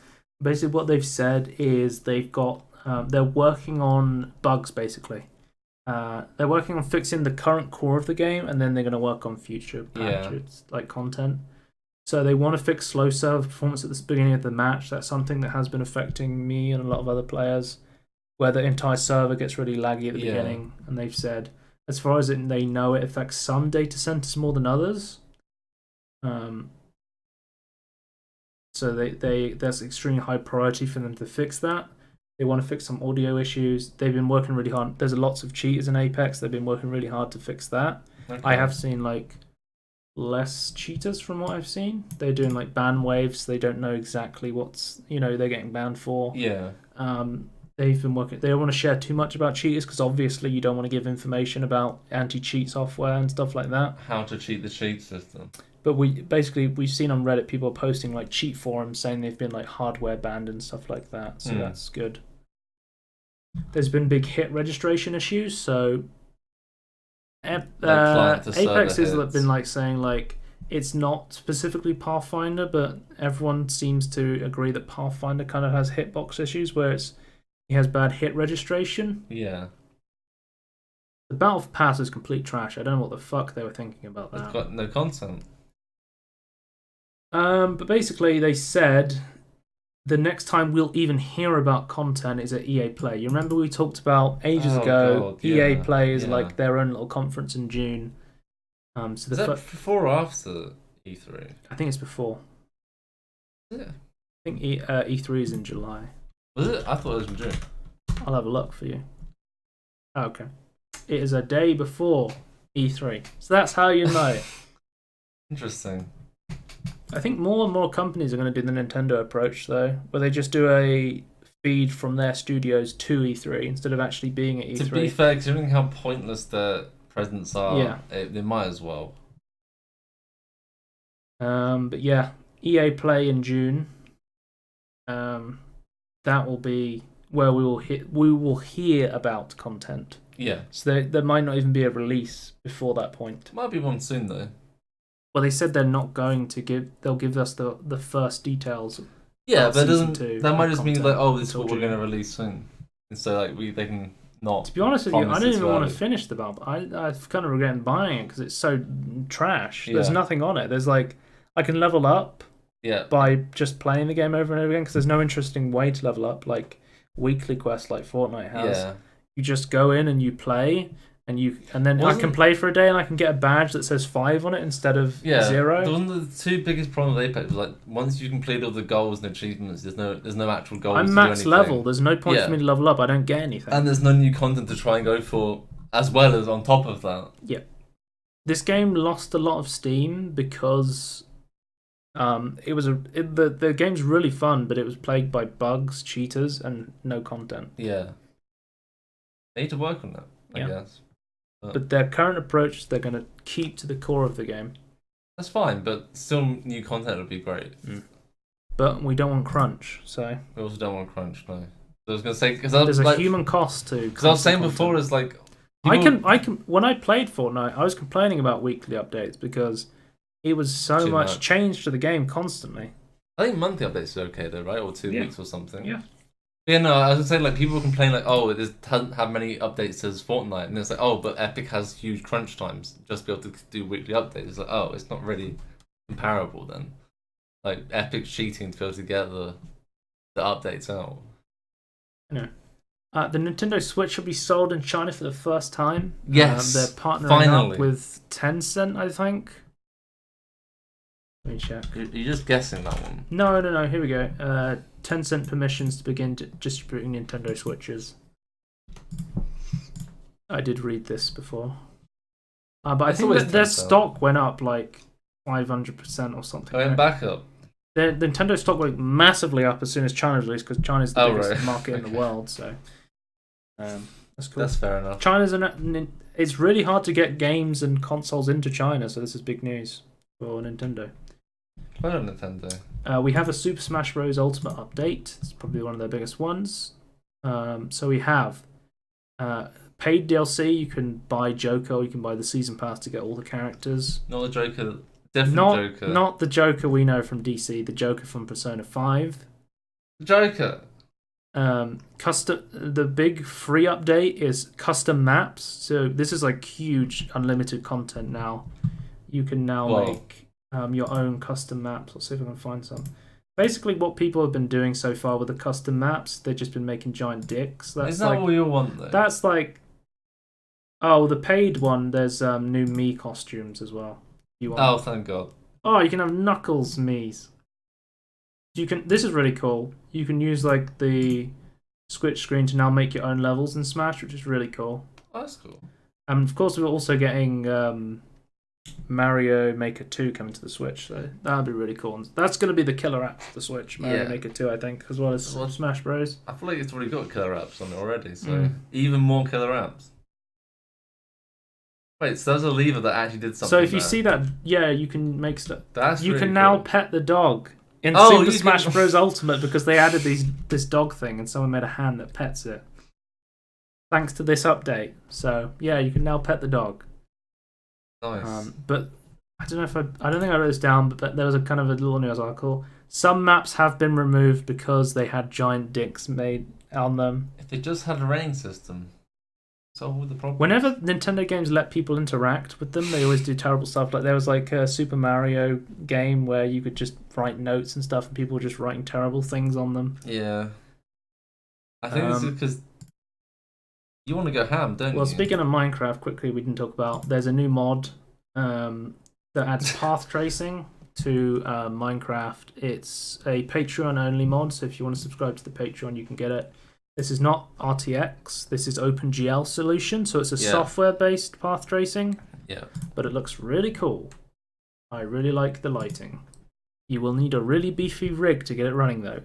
Basically, what they've said is they've got they're working on bugs. Basically, they're working on fixing the current core of the game, and then they're going to work on future patches like content. So they want to fix slow server performance at the beginning of the match. That's something that has been affecting me and a lot of other players, where the entire server gets really laggy at the beginning. And they've said, as far as they know, it affects some data centers more than others. So that's extremely high priority for them to fix that. They want to fix some audio issues. They've been working really hard. There's lots of cheaters in Apex. They've been working really hard to fix that. Okay. I have seen like less cheaters from what I've seen. They're doing like ban waves. They don't know exactly what's they're getting banned for. Yeah. They've been working. They don't want to share too much about cheaters because obviously you don't want to give information about anti-cheat software and stuff like that. How to cheat the cheat system. But we've seen on Reddit people posting like cheat forums saying they've been like hardware banned and stuff like that. So that's good. There's been big hit registration issues. So Apex has been like saying like it's not specifically Pathfinder, but everyone seems to agree that Pathfinder kind of has hitbox issues where it has bad hit registration. Yeah. The Battle Pass is complete trash. I don't know what the fuck they were thinking about that. It's got no content. But basically they said the next time we'll even hear about content is at EA Play. You remember we talked about ages ago, EA Play is like their own little conference in June. So is that before or after E3? I think it's before. Yeah. I think E3 is in July. Was it? I thought it was in June. I'll have a look for you. Oh, okay. It is a day before E3. So that's how you know it. Interesting. I think more and more companies are going to do the Nintendo approach, though, where they just do a feed from their studios to E3 instead of actually being at E3. To be fair, considering how pointless their presents are, they might as well. But yeah, EA Play in June. That will be where we will hear about content. Yeah. So there might not even be a release before that point. Might be one soon though. Well, they said they're not going to give. They'll give us the first details. Yeah, but that might just mean like, oh, this is what we're going to release soon, and so like they can not. To be honest with you, I don't even want to finish the Battle. I've kind of regretted buying it because it's so trash. Yeah. There's nothing on it. There's like I can level up. Yeah. By just playing the game over and over again because there's no interesting way to level up like weekly quests like Fortnite has. Yeah. You just go in and you play. And then I can play for a day and I can get a badge that says 5 on it instead of 0. One of the two biggest problems with Apex was like once you complete all the goals and achievements, there's no actual goals. I'm max level. There's no point for me to level up. I don't get anything. And there's no new content to try and go for as well as on top of that. Yeah. This game lost a lot of steam because the game's really fun, but it was plagued by bugs, cheaters, and no content. Yeah. They need to work on that, I guess. But their current approach is they're going to keep to the core of the game. That's fine, but still new content would be great. But we don't want crunch, so... We also don't want crunch, no. I was going to say... There's a human cost to... Because I was saying before, is like... I can. When I played Fortnite, I was complaining about weekly updates because it was so much change to the game constantly. I think monthly updates are okay though, right? Or 2 weeks or something. Yeah. Yeah, no, I was gonna say like people complain like, oh, it doesn't have many updates as Fortnite, and it's like, oh, but Epic has huge crunch times just to be able to do weekly updates. It's like, oh, it's not really comparable then. Like Epic's cheating to be able to get the updates out. No. The Nintendo Switch will be sold in China for the first time. Yes, they're partnering up with Tencent, I think. Let me check. You're just guessing that one. No. Here we go. Tencent permissions to begin distributing Nintendo Switches. I did read this before. But I think that their stock went up like 500% or something. It went back up. The Nintendo stock went massively up as soon as China released, because China's the biggest market in the world. So that's cool. That's fair enough. It's really hard to get games and consoles into China, so this is big news for Nintendo. Well, Nintendo. We have a Super Smash Bros. Ultimate update. It's probably one of their biggest ones. So we have paid DLC. You can buy Joker, or you can buy the season pass to get all the characters. Not the Joker. Joker. Not the Joker we know from DC. The Joker from Persona 5. Joker. The big free update is custom maps. So this is like huge unlimited content now. You can now make your own custom maps. Let's see if I can find some. Basically, what people have been doing so far with the custom maps, they've just been making giant dicks. Is that what we all want, though? That's like... Oh, the paid one, there's new Mii costumes as well. Thank God. Oh, you can have Knuckles Mii's. This is really cool. You can use like the Switch screen to now make your own levels in Smash, which is really cool. Oh, that's cool. And of course, we're also getting Mario Maker 2 coming to the Switch, so that'll be really cool. And that's going to be the killer app for the Switch, Mario Maker 2, I think, as well as Smash Bros. I feel like it's already got killer apps on it already, so even more killer apps. Wait, so there's a lever that actually did something. So if you see that, you can make stuff. You really can now cool. pet the dog in Super Smash Bros. Ultimate, because they added this dog thing, and someone made a hand that pets it. Thanks to this update. So you can now pet the dog. Nice. But I don't know I don't think I wrote this down, but there was a kind of a little news article. Some maps have been removed because they had giant dicks made on them. If they just had a rating system, solve the problem. Whenever Nintendo games let people interact with them, they always do terrible stuff. Like there was like a Super Mario game where you could just write notes and stuff, and people were just writing terrible things on them. Yeah. I think it's because you want to go ham, don't you? Well, speaking of Minecraft, quickly we can talk about. There's a new mod that adds path tracing to Minecraft. It's a Patreon-only mod, so if you want to subscribe to the Patreon, you can get it. This is not RTX. This is OpenGL solution, so it's a software-based path tracing. Yeah. But it looks really cool. I really like the lighting. You will need a really beefy rig to get it running, though.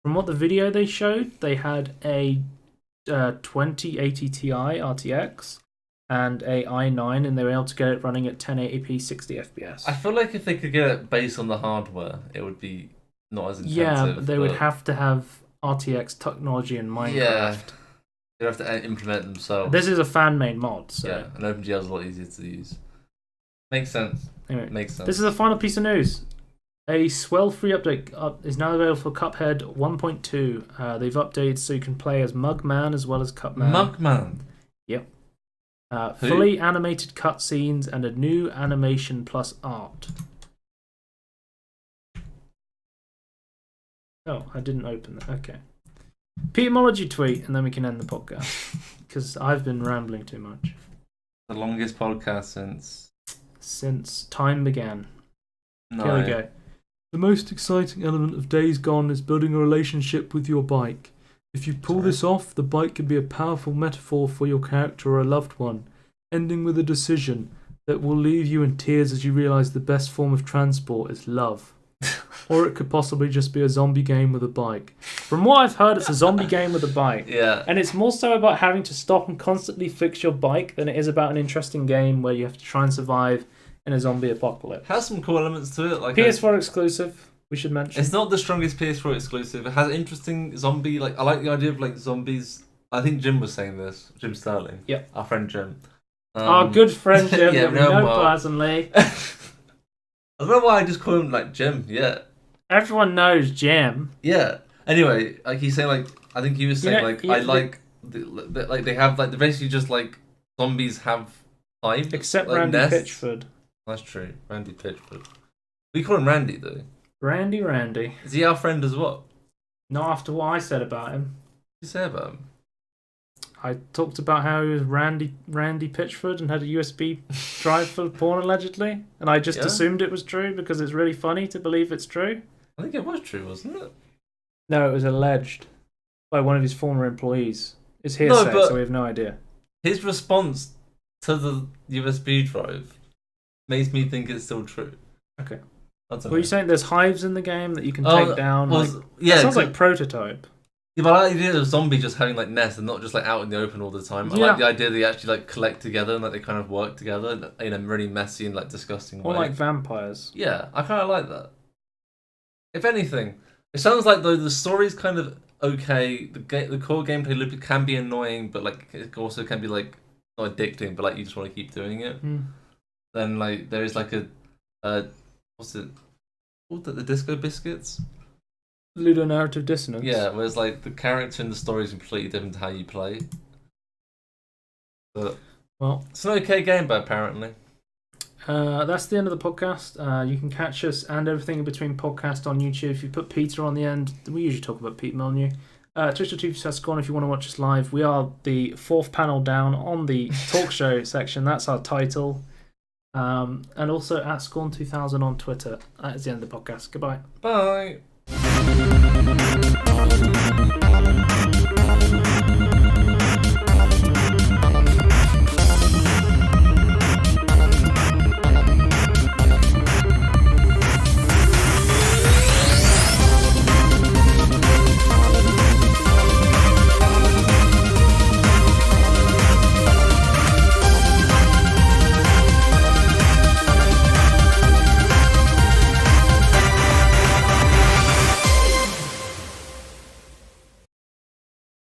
From what the video they showed, they had a 2080 Ti RTX and a i9, and they were able to get it running at 1080p 60 FPS. I feel like if they could get it based on the hardware, it would be not as intensive. Yeah, but they would have to have RTX technology in Minecraft. Yeah, they'd have to implement it themselves. This is a fan-made mod, so... Yeah, and OpenGL is a lot easier to use. Makes sense. Anyway, makes sense. This is the final piece of news. A Swell free update is now available for Cuphead 1.2. They've updated so you can play as Mugman as well as Cupman. Mugman? Yep. Fully animated cutscenes and a new animation plus art. Oh, I didn't open that. Okay. Petermology tweet, and then we can end the podcast. Because I've been rambling too much. The longest podcast since time began. No. Here we go. The most exciting element of Days Gone is building a relationship with your bike. If you pull this off, the bike can be a powerful metaphor for your character or a loved one, ending with a decision that will leave you in tears as you realise the best form of transport is love. Or it could possibly just be a zombie game with a bike. From what I've heard, it's a zombie game with a bike. Yeah. And it's more so about having to stop and constantly fix your bike than it is about an interesting game where you have to try and survive in a zombie apocalypse. Has some cool elements to it. Like PS4 exclusive, we should mention. It's not the strongest PS4 exclusive. It has interesting zombie... I like the idea of zombies. I think Jim was saying this. Jim Sterling. Yep. Our friend Jim. Our good friend Jim. Yeah, we know personally. I don't know why I just call him Jim. Yeah. Everyone knows Jim. Yeah. Anyway, he's saying I think he was saying I like they have they basically just zombies have life. Except Randy nests. Pitchford. That's true. Randy Pitchford. We call him Randy though. Randy. Is he our friend as well? Not after what I said about him. What did you say about him? I talked about how he was Randy Pitchford and had a USB drive full of porn allegedly, and I just assumed it was true because it's really funny to believe it's true. I think it was true, wasn't it? No, it was alleged by one of his former employees. It's hearsay, so we have no idea. His response to the USB drive makes me think it's still true. Okay. You're saying there's hives in the game that you can take down? Yeah, it sounds like Prototype. Yeah, but I like the idea of zombies just having like nests and not just like out in the open all the time. I like the idea that they actually like collect together and like they kind of work together in a really messy and like disgusting way. Or like vampires. Yeah, I kind of like that. If anything, it sounds like though the story's kind of okay. The core gameplay loop can be annoying, but like it also can be like not addicting, but like you just want to keep doing it. Then like there is like a what's it called? The Disco Biscuits? Ludonarrative dissonance. Yeah, whereas like the character in the story is completely different to how you play. But it's an okay game, but apparently. That's the end of the podcast. You can catch us and everything in between podcast on YouTube. If you put Peter on the end, we usually talk about Pete Molyneux. Twitch.tv/Scorn if you want to watch us live. We are the fourth panel down on the talk show section. That's our title. And also at Scorn2000 on Twitter. That is the end of the podcast. Goodbye. Bye.